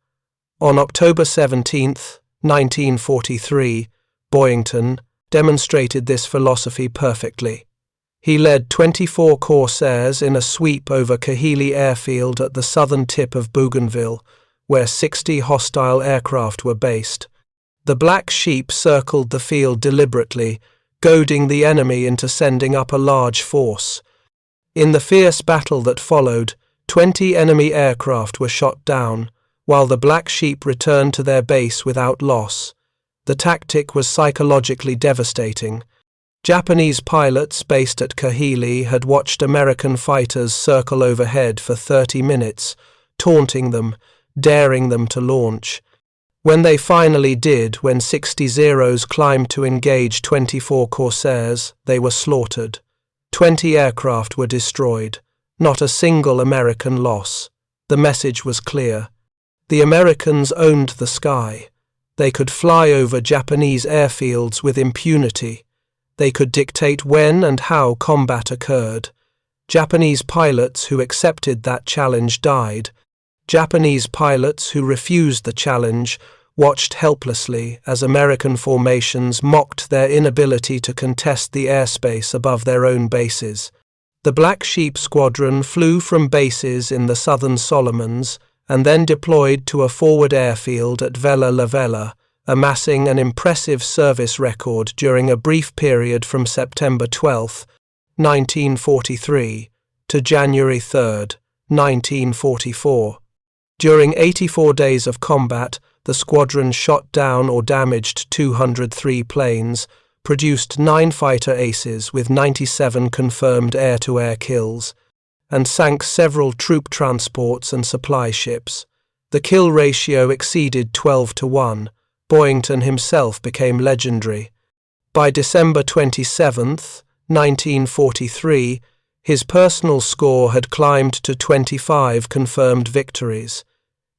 On October 17, 1943, Boyington demonstrated this philosophy perfectly. He led 24 Corsairs in a sweep over Kahili Airfield at the southern tip of Bougainville, where 60 hostile aircraft were based. The Black Sheep circled the field deliberately, goading the enemy into sending up a large force. In the fierce battle that followed, 20 enemy aircraft were shot down, while the Black Sheep returned to their base without loss. The tactic was psychologically devastating. Japanese pilots based at Kahili had watched American fighters circle overhead for 30 minutes, taunting them, daring them to launch. When they finally did, when 60 Zeros climbed to engage 24 Corsairs, they were slaughtered. 20 aircraft were destroyed, not a single American loss. The message was clear. The Americans owned the sky. They could fly over Japanese airfields with impunity. They could dictate when and how combat occurred. Japanese pilots who accepted that challenge died. Japanese pilots who refused the challenge watched helplessly as American formations mocked their inability to contest the airspace above their own bases. The Black Sheep Squadron flew from bases in the southern Solomons and then deployed to a forward airfield at Vella La Vella, amassing an impressive service record during a brief period from September 12, 1943, to January 3, 1944. During 84 days of combat, the squadron shot down or damaged 203 planes, produced 9 fighter aces with 97 confirmed air-to-air kills, and sank several troop transports and supply ships. The kill ratio exceeded 12-1. Boyington himself became legendary. By December 27, 1943, his personal score had climbed to 25 confirmed victories.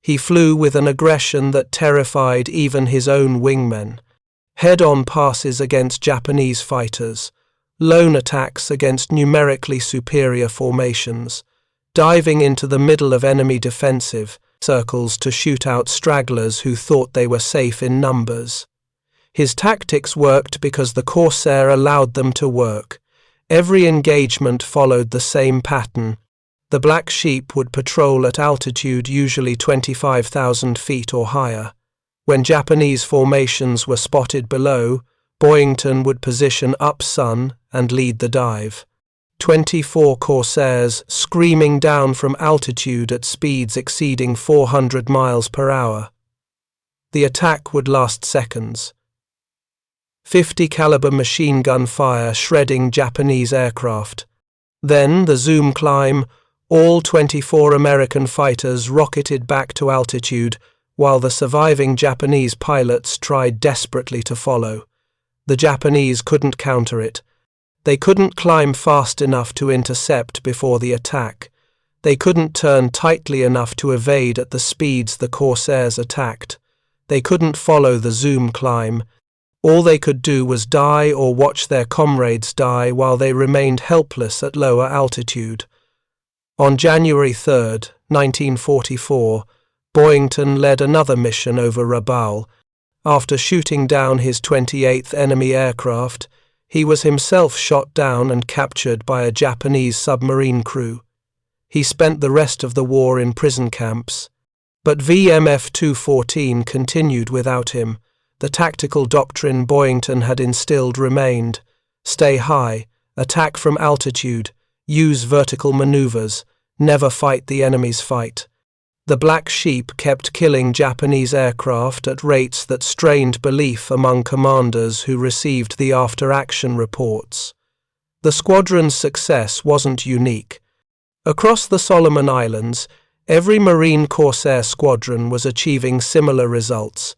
He flew with an aggression that terrified even his own wingmen. Head-on passes against Japanese fighters, lone attacks against numerically superior formations, diving into the middle of enemy defensive circles to shoot out stragglers who thought they were safe in numbers. His tactics worked because the Corsair allowed them to work. Every engagement followed the same pattern. The Black Sheep would patrol at altitude usually 25,000 feet or higher. When Japanese formations were spotted below, Boyington would position up-sun and lead the dive. 24 Corsairs screaming down from altitude at speeds exceeding 400 miles per hour. The attack would last seconds. 50 caliber machine gun fire shredding Japanese aircraft. Then the zoom climb, all 24 American fighters rocketed back to altitude while the surviving Japanese pilots tried desperately to follow. The Japanese couldn't counter it. They couldn't climb fast enough to intercept before the attack. They couldn't turn tightly enough to evade at the speeds the Corsairs attacked. They couldn't follow the zoom climb. All they could do was die or watch their comrades die while they remained helpless at lower altitude. On January 3, 1944, Boyington led another mission over Rabaul. After shooting down his 28th enemy aircraft, he was himself shot down and captured by a Japanese submarine crew. He spent the rest of the war in prison camps. But VMF 214 continued without him. The tactical doctrine Boyington had instilled remained. Stay high, attack from altitude, use vertical maneuvers, never fight the enemy's fight. The Black Sheep kept killing Japanese aircraft at rates that strained belief among commanders who received the after-action reports. The squadron's success wasn't unique. Across the Solomon Islands, every Marine Corsair squadron was achieving similar results.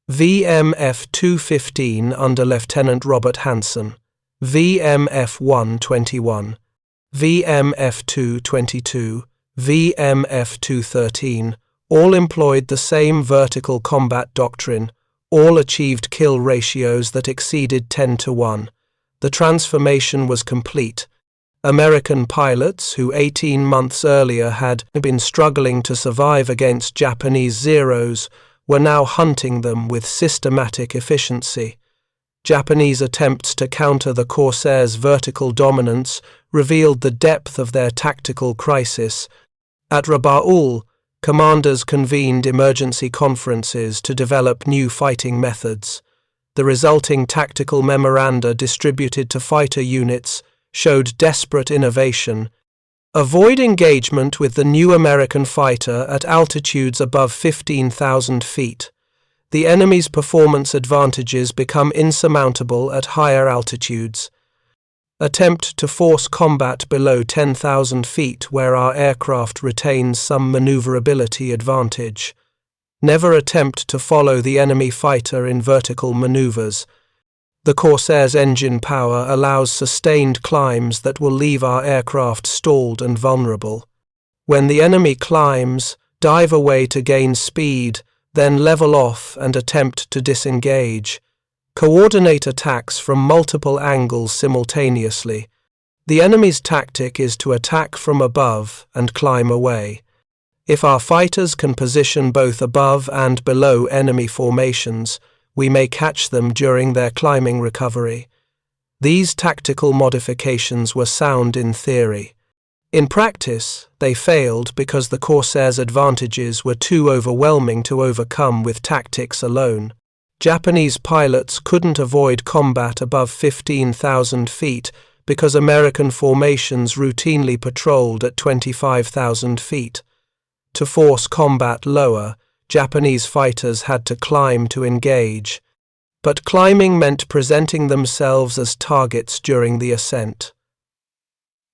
VMF 215 under Lieutenant Robert Hansen, VMF 121, VMF 222, VMF 213, all employed the same vertical combat doctrine, all achieved kill ratios that exceeded 10-1. The transformation was complete. American pilots, who 18 months earlier had been struggling to survive against Japanese Zeros, were now hunting them with systematic efficiency. Japanese attempts to counter the Corsairs' vertical dominance revealed the depth of their tactical crisis. At Rabaul, commanders convened emergency conferences to develop new fighting methods. The resulting tactical memoranda distributed to fighter units showed desperate innovation. Avoid engagement with the new American fighter at altitudes above 15,000 feet. The enemy's performance advantages become insurmountable at higher altitudes. Attempt to force combat below 10,000 feet where our aircraft retains some maneuverability advantage. Never attempt to follow the enemy fighter in vertical maneuvers. The Corsair's engine power allows sustained climbs that will leave our aircraft stalled and vulnerable. When the enemy climbs, dive away to gain speed, then level off and attempt to disengage. Coordinate attacks from multiple angles simultaneously. The enemy's tactic is to attack from above and climb away. If our fighters can position both above and below enemy formations, we may catch them during their climbing recovery. These tactical modifications were sound in theory. In practice, they failed because the Corsairs' advantages were too overwhelming to overcome with tactics alone. Japanese pilots couldn't avoid combat above 15,000 feet because American formations routinely patrolled at 25,000 feet. To force combat lower, Japanese fighters had to climb to engage. But climbing meant presenting themselves as targets during the ascent.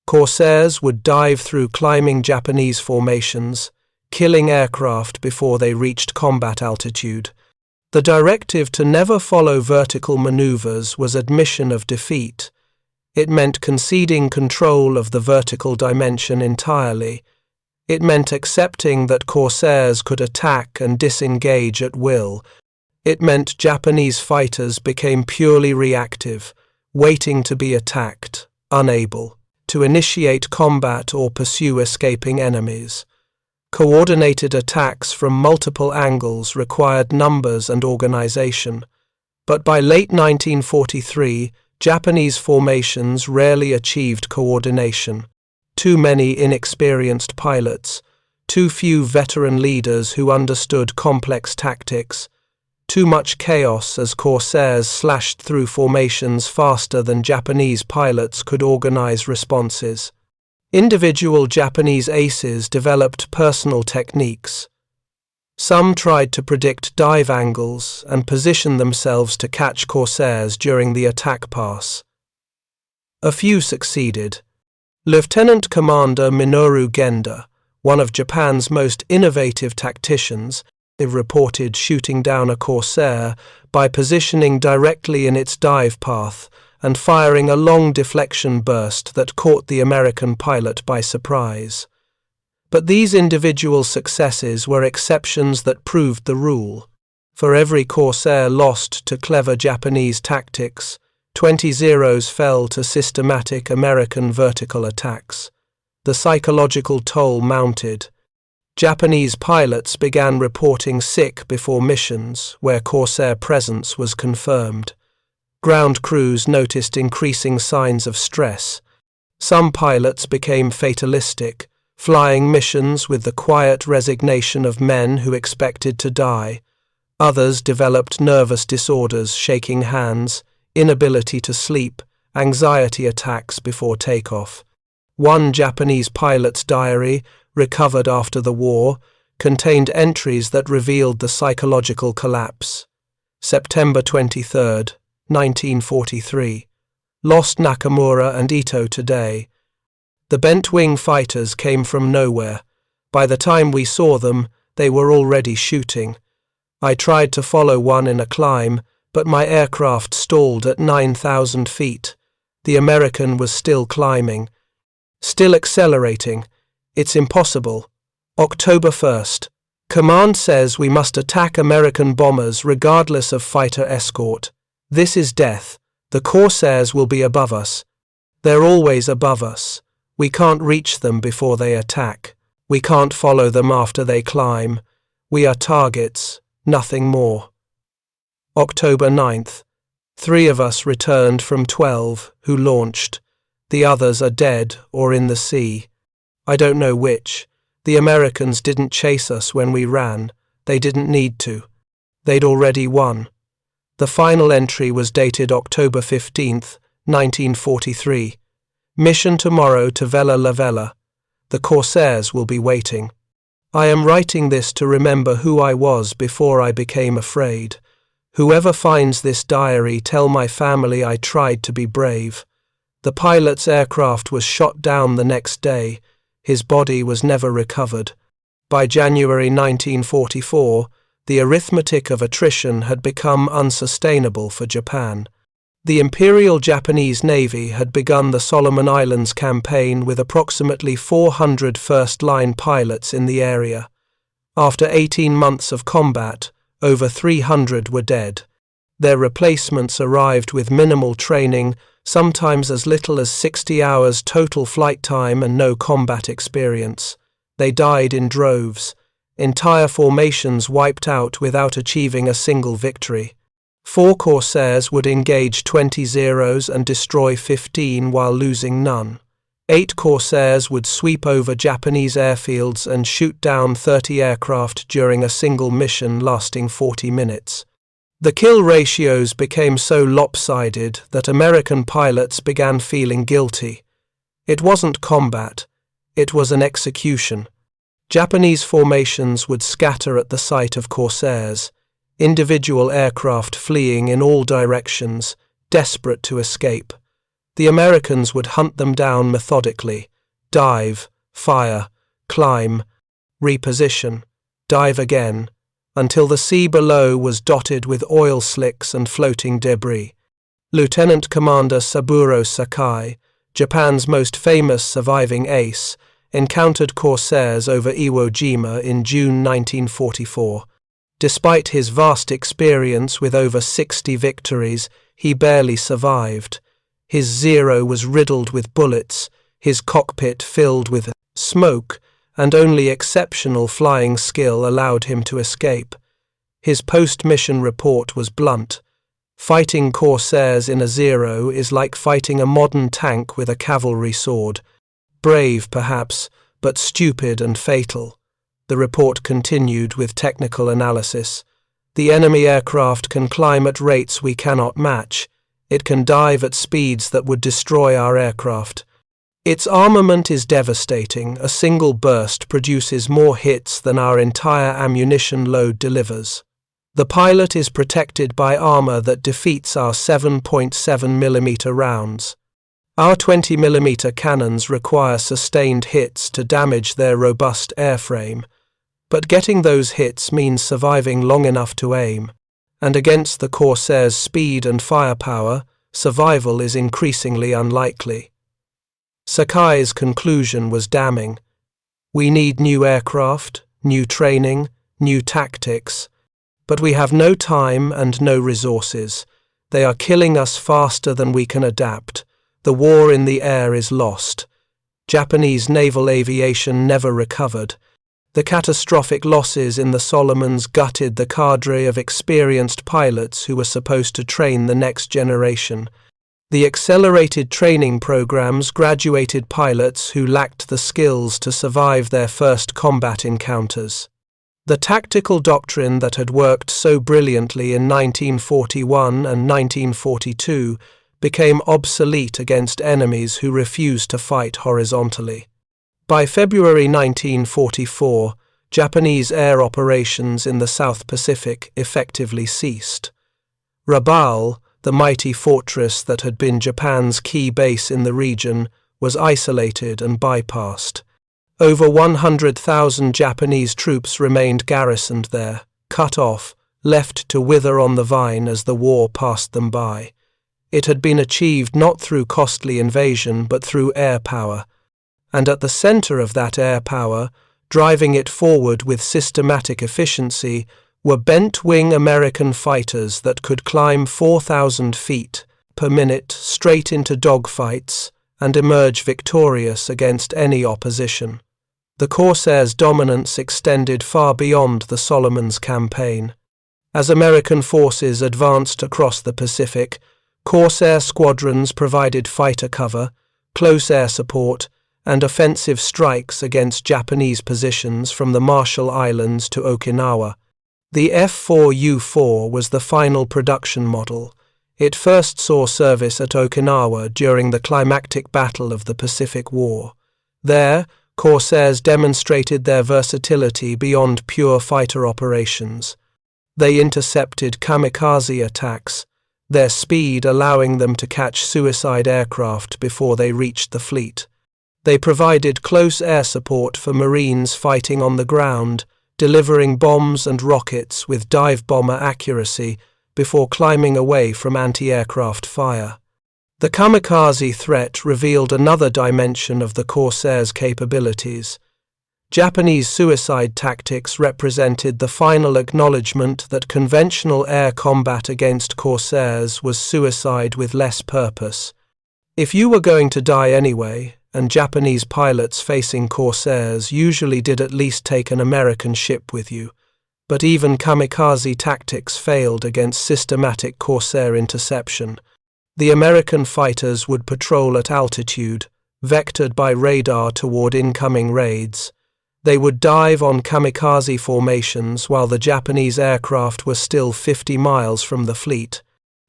Corsairs would dive through climbing Japanese formations, killing aircraft before they reached combat altitude. The directive to never follow vertical maneuvers was admission of defeat. It meant conceding control of the vertical dimension entirely. It meant accepting that Corsairs could attack and disengage at will. It meant Japanese fighters became purely reactive, waiting to be attacked, unable to initiate combat or pursue escaping enemies. Coordinated attacks from multiple angles required numbers and organization, but by late 1943, Japanese formations rarely achieved coordination. Too many inexperienced pilots, too few veteran leaders who understood complex tactics, Too much chaos as Corsairs slashed through formations faster than Japanese pilots could organize responses. Individual Japanese aces developed personal techniques. Some tried to predict dive angles and position themselves to catch Corsairs during the attack pass. A few succeeded. Lieutenant Commander Minoru Genda, one of Japan's most innovative tacticians, reported shooting down a Corsair by positioning directly in its dive path and firing a long deflection burst that caught the American pilot by surprise. But these individual successes were exceptions that proved the rule. For every Corsair lost to clever Japanese tactics, 20 Zeros fell to systematic American vertical attacks. The psychological toll mounted. Japanese pilots began reporting sick before missions where Corsair presence was confirmed. Ground crews noticed increasing signs of stress. Some pilots became fatalistic, flying missions with the quiet resignation of men who expected to die. Others developed nervous disorders, shaking hands, inability to sleep, anxiety attacks before takeoff. One Japanese pilot's diary, recovered after the war, contained entries that revealed the psychological collapse. September 23, 1943. Lost Nakamura and Ito today. The bent-wing fighters came from nowhere. By the time we saw them, they were already shooting. I tried to follow one in a climb, but my aircraft stalled at 9,000 feet. The American was still climbing. Still accelerating. It's impossible. October 1st. Command says we must attack American bombers regardless of fighter escort. This is death. The Corsairs will be above us. They're always above us. We can't reach them before they attack. We can't follow them after they climb. We are targets, nothing more. October 9th. 3 of us returned from 12 who launched. The others are dead or in the sea. I don't know which. The Americans didn't chase us when we ran. They didn't need to. They'd already won. The final entry was dated October 15th, 1943. Mission tomorrow to Vella La Vella. The Corsairs will be waiting. I am writing this to remember who I was before I became afraid. Whoever finds this diary, tell my family I tried to be brave. The pilot's aircraft was shot down the next day. His body was never recovered. By January 1944, the arithmetic of attrition had become unsustainable for Japan. The Imperial Japanese Navy had begun the Solomon Islands campaign with approximately 400 first-line pilots in the area. After 18 months of combat, over 300 were dead. Their replacements arrived with minimal training, sometimes as little as 60 hours total flight time and no combat experience. They died in droves. Entire formations wiped out without achieving a single victory. 4 Corsairs would engage 20 Zeros and destroy 15 while losing none. 8 Corsairs would sweep over Japanese airfields and shoot down 30 aircraft during a single mission lasting 40 minutes. The kill ratios became so lopsided that American pilots began feeling guilty. It wasn't combat, it was an execution. Japanese formations would scatter at the sight of Corsairs, individual aircraft fleeing in all directions, desperate to escape. The Americans would hunt them down methodically, dive, fire, climb, reposition, dive again, until the sea below was dotted with oil slicks and floating debris. Lieutenant Commander Saburo Sakai, Japan's most famous surviving ace, encountered Corsairs over Iwo Jima in June 1944. Despite his vast experience with over 60 victories, he barely survived. His Zero was riddled with bullets, his cockpit filled with smoke, and only exceptional flying skill allowed him to escape. His post-mission report was blunt. Fighting Corsairs in a Zero is like fighting a modern tank with a cavalry sword. Brave, perhaps, but stupid and fatal. The report continued with technical analysis. The enemy aircraft can climb at rates we cannot match. It can dive at speeds that would destroy our aircraft. Its armament is devastating. A single burst produces more hits than our entire ammunition load delivers. The pilot is protected by armor that defeats our 7.7mm rounds. Our 20mm cannons require sustained hits to damage their robust airframe, but getting those hits means surviving long enough to aim, and against the Corsair's speed and firepower, survival is increasingly unlikely. Sakai's conclusion was damning. We need new aircraft, new training, new tactics, but we have no time and no resources. They are killing us faster than we can adapt. The war in the air is lost. Japanese naval aviation never recovered. The catastrophic losses in the Solomons gutted the cadre of experienced pilots who were supposed to train the next generation. The accelerated training programs graduated pilots who lacked the skills to survive their first combat encounters. The tactical doctrine that had worked so brilliantly in 1941 and 1942 became obsolete against enemies who refused to fight horizontally. By February 1944, Japanese air operations in the South Pacific effectively ceased. Rabaul, the mighty fortress that had been Japan's key base in the region, was isolated and bypassed. Over 100,000 Japanese troops remained garrisoned there, cut off, left to wither on the vine as the war passed them by. It had been achieved not through costly invasion but through air power, and at the center of that air power, driving it forward with systematic efficiency, were bent-wing American fighters that could climb 4,000 feet per minute straight into dogfights and emerge victorious against any opposition. The Corsairs' dominance extended far beyond the Solomons campaign. As American forces advanced across the Pacific, Corsair squadrons provided fighter cover, close air support, and offensive strikes against Japanese positions from the Marshall Islands to Okinawa. The F4U-4 was the final production model. It first saw service at Okinawa during the climactic battle of the Pacific War. There, Corsairs demonstrated their versatility beyond pure fighter operations. They intercepted kamikaze attacks, their speed allowing them to catch suicide aircraft before they reached the fleet. They provided close air support for Marines fighting on the ground, delivering bombs and rockets with dive bomber accuracy before climbing away from anti-aircraft fire. The kamikaze threat revealed another dimension of the Corsairs' capabilities. Japanese suicide tactics represented the final acknowledgement that conventional air combat against Corsairs was suicide with less purpose. If you were going to die anyway, and Japanese pilots facing Corsairs usually did at least take an American ship with you, but even kamikaze tactics failed against systematic Corsair interception. The American fighters would patrol at altitude, vectored by radar toward incoming raids. They would dive on kamikaze formations while the Japanese aircraft were still 50 miles from the fleet.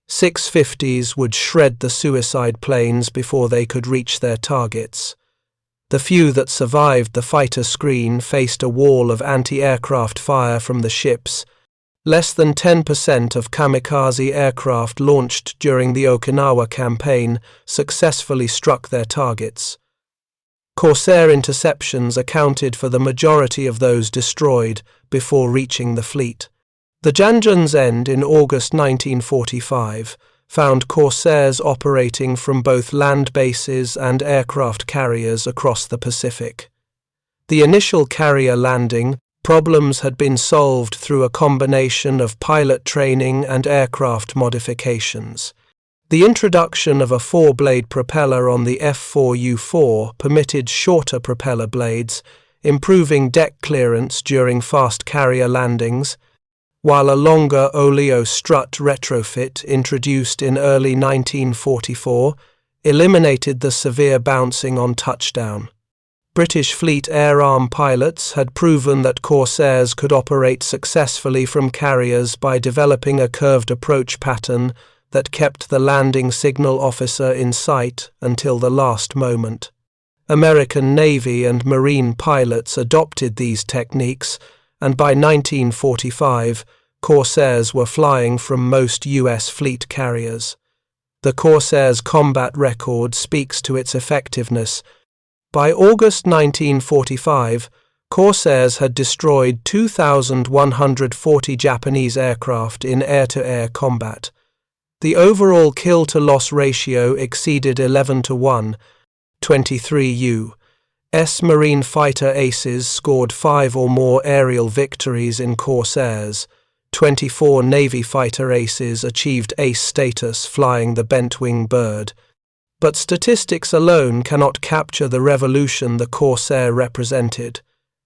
650s would shred the suicide planes before they could reach their targets. The few that survived the fighter screen faced a wall of anti-aircraft fire from the ships. Less than 10% of kamikaze aircraft launched during the Okinawa campaign successfully struck their targets. Corsair interceptions accounted for the majority of those destroyed before reaching the fleet. The Janjun's end in August 1945 found Corsairs operating from both land bases and aircraft carriers across the Pacific. The initial carrier landing problems had been solved through a combination of pilot training and aircraft modifications. The introduction of a four-blade propeller on the F4U-4 permitted shorter propeller blades, improving deck clearance during fast carrier landings, while a longer oleo strut retrofit introduced in early 1944 eliminated the severe bouncing on touchdown. British Fleet Air Arm pilots had proven that Corsairs could operate successfully from carriers by developing a curved approach pattern that kept the landing signal officer in sight until the last moment. American Navy and Marine pilots adopted these techniques, and by 1945, Corsairs were flying from most U.S. fleet carriers. The Corsair's combat record speaks to its effectiveness. By August 1945, Corsairs had destroyed 2,140 Japanese aircraft in air-to-air combat. The overall kill-to-loss ratio exceeded 11-1. 23 U.S. Marine fighter aces scored 5 or more aerial victories in Corsairs. 24 Navy fighter aces achieved ace status flying the bent-wing bird. But statistics alone cannot capture the revolution the Corsair represented.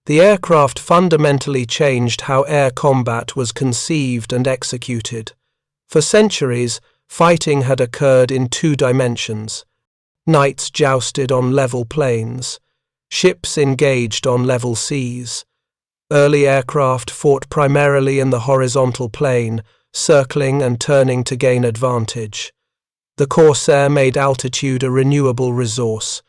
The aircraft fundamentally changed how air combat was conceived and executed. For centuries, fighting had occurred in 2 dimensions. Knights jousted on level plains. Ships engaged on level seas. Early aircraft fought primarily in the horizontal plane, circling and turning to gain advantage. The Corsair made altitude a renewable resource.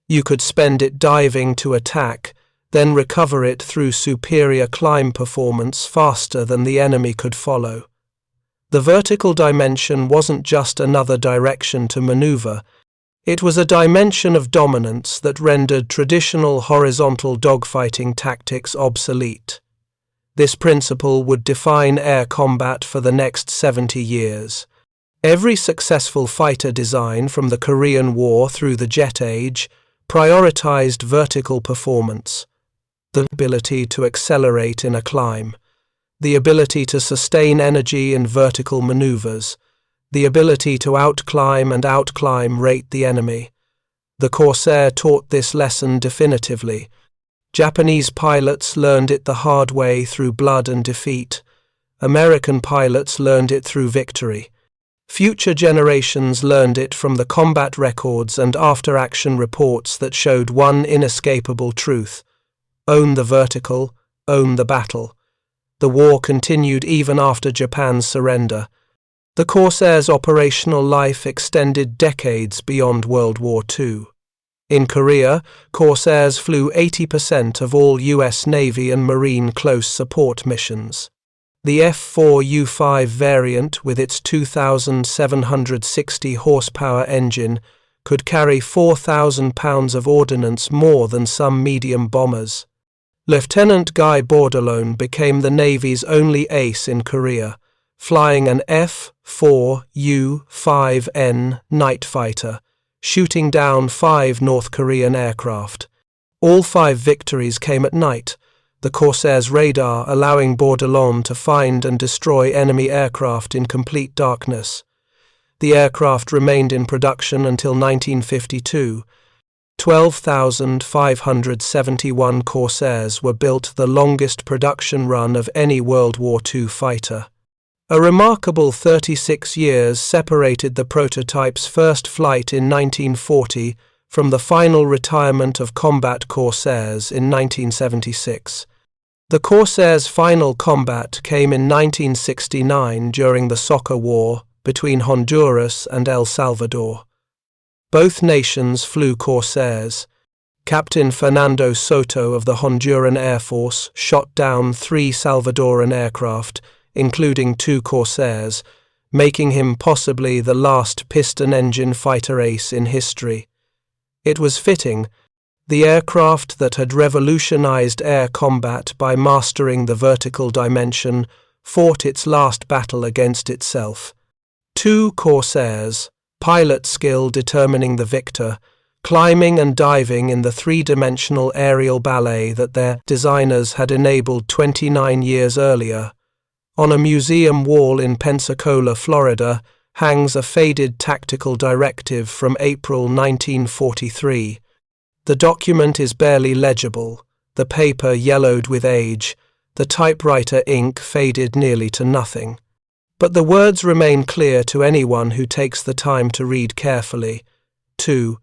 You could spend it diving to attack, then recover it through superior climb performance faster than the enemy could follow. The vertical dimension wasn't just another direction to maneuver. It was a dimension of dominance that rendered traditional horizontal dogfighting tactics obsolete. This principle would define air combat for the next 70 years. Every successful fighter design from the Korean War through the Jet Age prioritized vertical performance, the ability to accelerate in a climb, the ability to sustain energy in vertical maneuvers, the ability to outclimb and outclimb rate the enemy. The Corsair taught this lesson definitively. Japanese pilots learned it the hard way through blood and defeat. American pilots learned it through victory. Future generations learned it from the combat records and after-action reports that showed one inescapable truth: own the vertical, own the battle. The war continued even after Japan's surrender. The Corsair's operational life extended decades beyond World War II. In Korea, Corsairs flew 80% of all U.S. Navy and Marine close support missions. The F4U variant, with its 2,760 horsepower engine, could carry 4,000 pounds of ordnance more than some medium bombers. Lieutenant Guy Bordelon became the Navy's only ace in Korea, flying an F4U night fighter, shooting down 5 North Korean aircraft. All 5 victories came at night, the Corsair's radar allowing Bordelon to find and destroy enemy aircraft in complete darkness. The aircraft remained in production until 1952. 12,571 Corsairs were built, the longest production run of any World War II fighter. A remarkable 36 years separated the prototype's first flight in 1940 from the final retirement of combat Corsairs in 1976. The Corsair's final combat came in 1969 during the Soccer War between Honduras and El Salvador. Both nations flew Corsairs. Captain Fernando Soto of the Honduran Air Force shot down 3 Salvadoran aircraft, including 2 Corsairs, making him possibly the last piston-engine fighter ace in history. It was fitting. The aircraft that had revolutionized air combat by mastering the vertical dimension fought its last battle against itself. 2 Corsairs, pilot skill determining the victor, climbing and diving in the 3-dimensional aerial ballet that their designers had enabled 29 years earlier. On a museum wall in Pensacola, Florida, hangs a faded tactical directive from April 1943. The document is barely legible, the paper yellowed with age, the typewriter ink faded nearly to nothing. But the words remain clear to anyone who takes the time to read carefully. 2.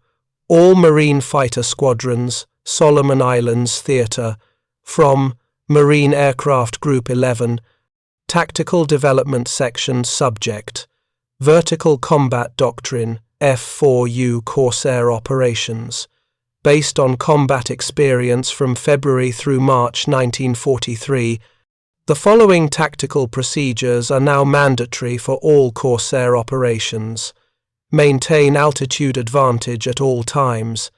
All Marine fighter squadrons, Solomon Islands Theatre, from Marine Aircraft Group 11, Tactical Development Section Subject, Vertical Combat Doctrine, F4U Corsair Operations, based on combat experience from February through March 1943. The following tactical procedures are now mandatory for all Corsair operations. Maintain altitude advantage at all times.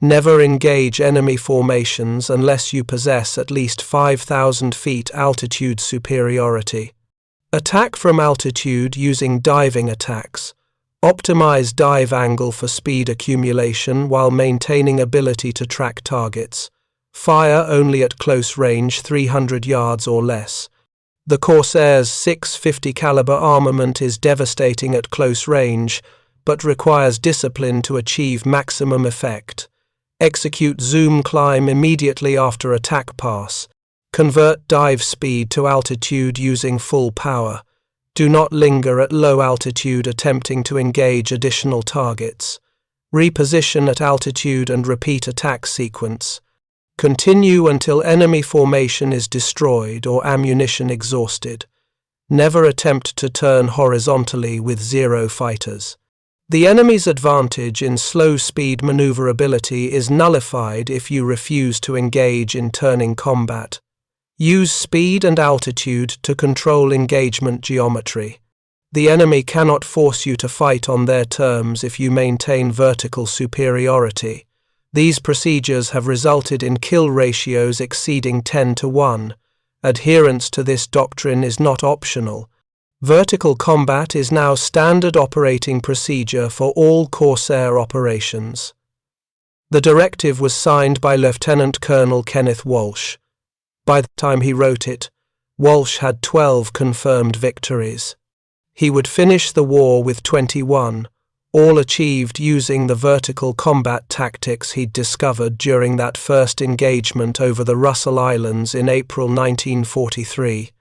Never engage enemy formations unless you possess at least 5,000 feet altitude superiority. Attack from altitude using diving attacks. Optimize dive angle for speed accumulation while maintaining ability to track targets. Fire only at close range 300 yards or less. The Corsair's 650 caliber armament is devastating at close range, but requires discipline to achieve maximum effect. Execute zoom climb immediately after attack pass. Convert dive speed to altitude using full power. Do not linger at low altitude attempting to engage additional targets. Reposition at altitude and repeat attack sequence. Continue until enemy formation is destroyed or ammunition exhausted. Never attempt to turn horizontally with 0 fighters. The enemy's advantage in slow-speed maneuverability is nullified if you refuse to engage in turning combat. Use speed and altitude to control engagement geometry. The enemy cannot force you to fight on their terms if you maintain vertical superiority. These procedures have resulted in kill ratios exceeding 10-1. Adherence to this doctrine is not optional. Vertical combat is now standard operating procedure for all Corsair operations. The directive was signed by Lieutenant Colonel Kenneth Walsh. By the time he wrote it, Walsh had 12 confirmed victories. He would finish the war with 21, all achieved using the vertical combat tactics he'd discovered during that first engagement over the Russell Islands in April 1943.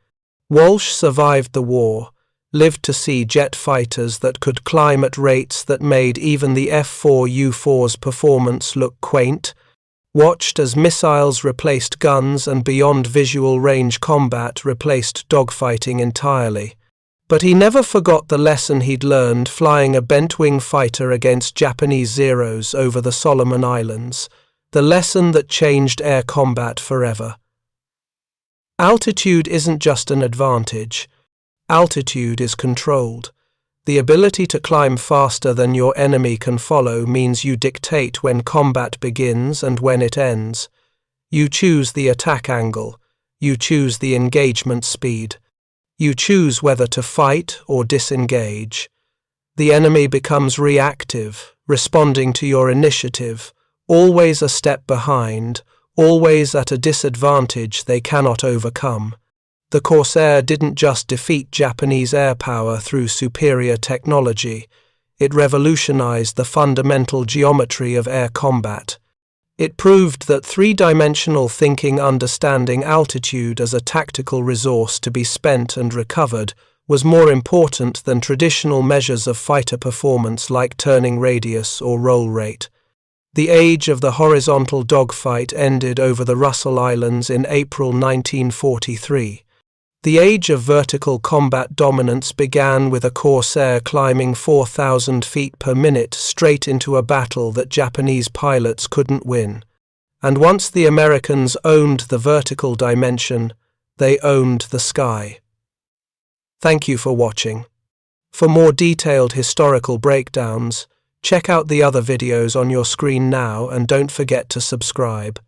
Walsh survived the war, lived to see jet fighters that could climb at rates that made even the F4U-4's performance look quaint, watched as missiles replaced guns and beyond visual range combat replaced dogfighting entirely. But he never forgot the lesson he'd learned flying a bent-wing fighter against Japanese Zeros over the Solomon Islands, the lesson that changed air combat forever. Altitude isn't just an advantage. Altitude is controlled. The ability to climb faster than your enemy can follow means you dictate when combat begins and when it ends. You choose the attack angle. You choose the engagement speed. You choose whether to fight or disengage. The enemy becomes reactive, responding to your initiative, always a step behind, always at a disadvantage they cannot overcome. The Corsair didn't just defeat Japanese air power through superior technology, it revolutionized the fundamental geometry of air combat. It proved that three-dimensional thinking understanding altitude as a tactical resource to be spent and recovered was more important than traditional measures of fighter performance like turning radius or roll rate. The age of the horizontal dogfight ended over the Russell Islands in April 1943. The age of vertical combat dominance began with a Corsair climbing 4,000 feet per minute straight into a battle that Japanese pilots couldn't win. And once the Americans owned the vertical dimension, they owned the sky. Thank you for watching. For more detailed historical breakdowns, check out the other videos on your screen now and don't forget to subscribe.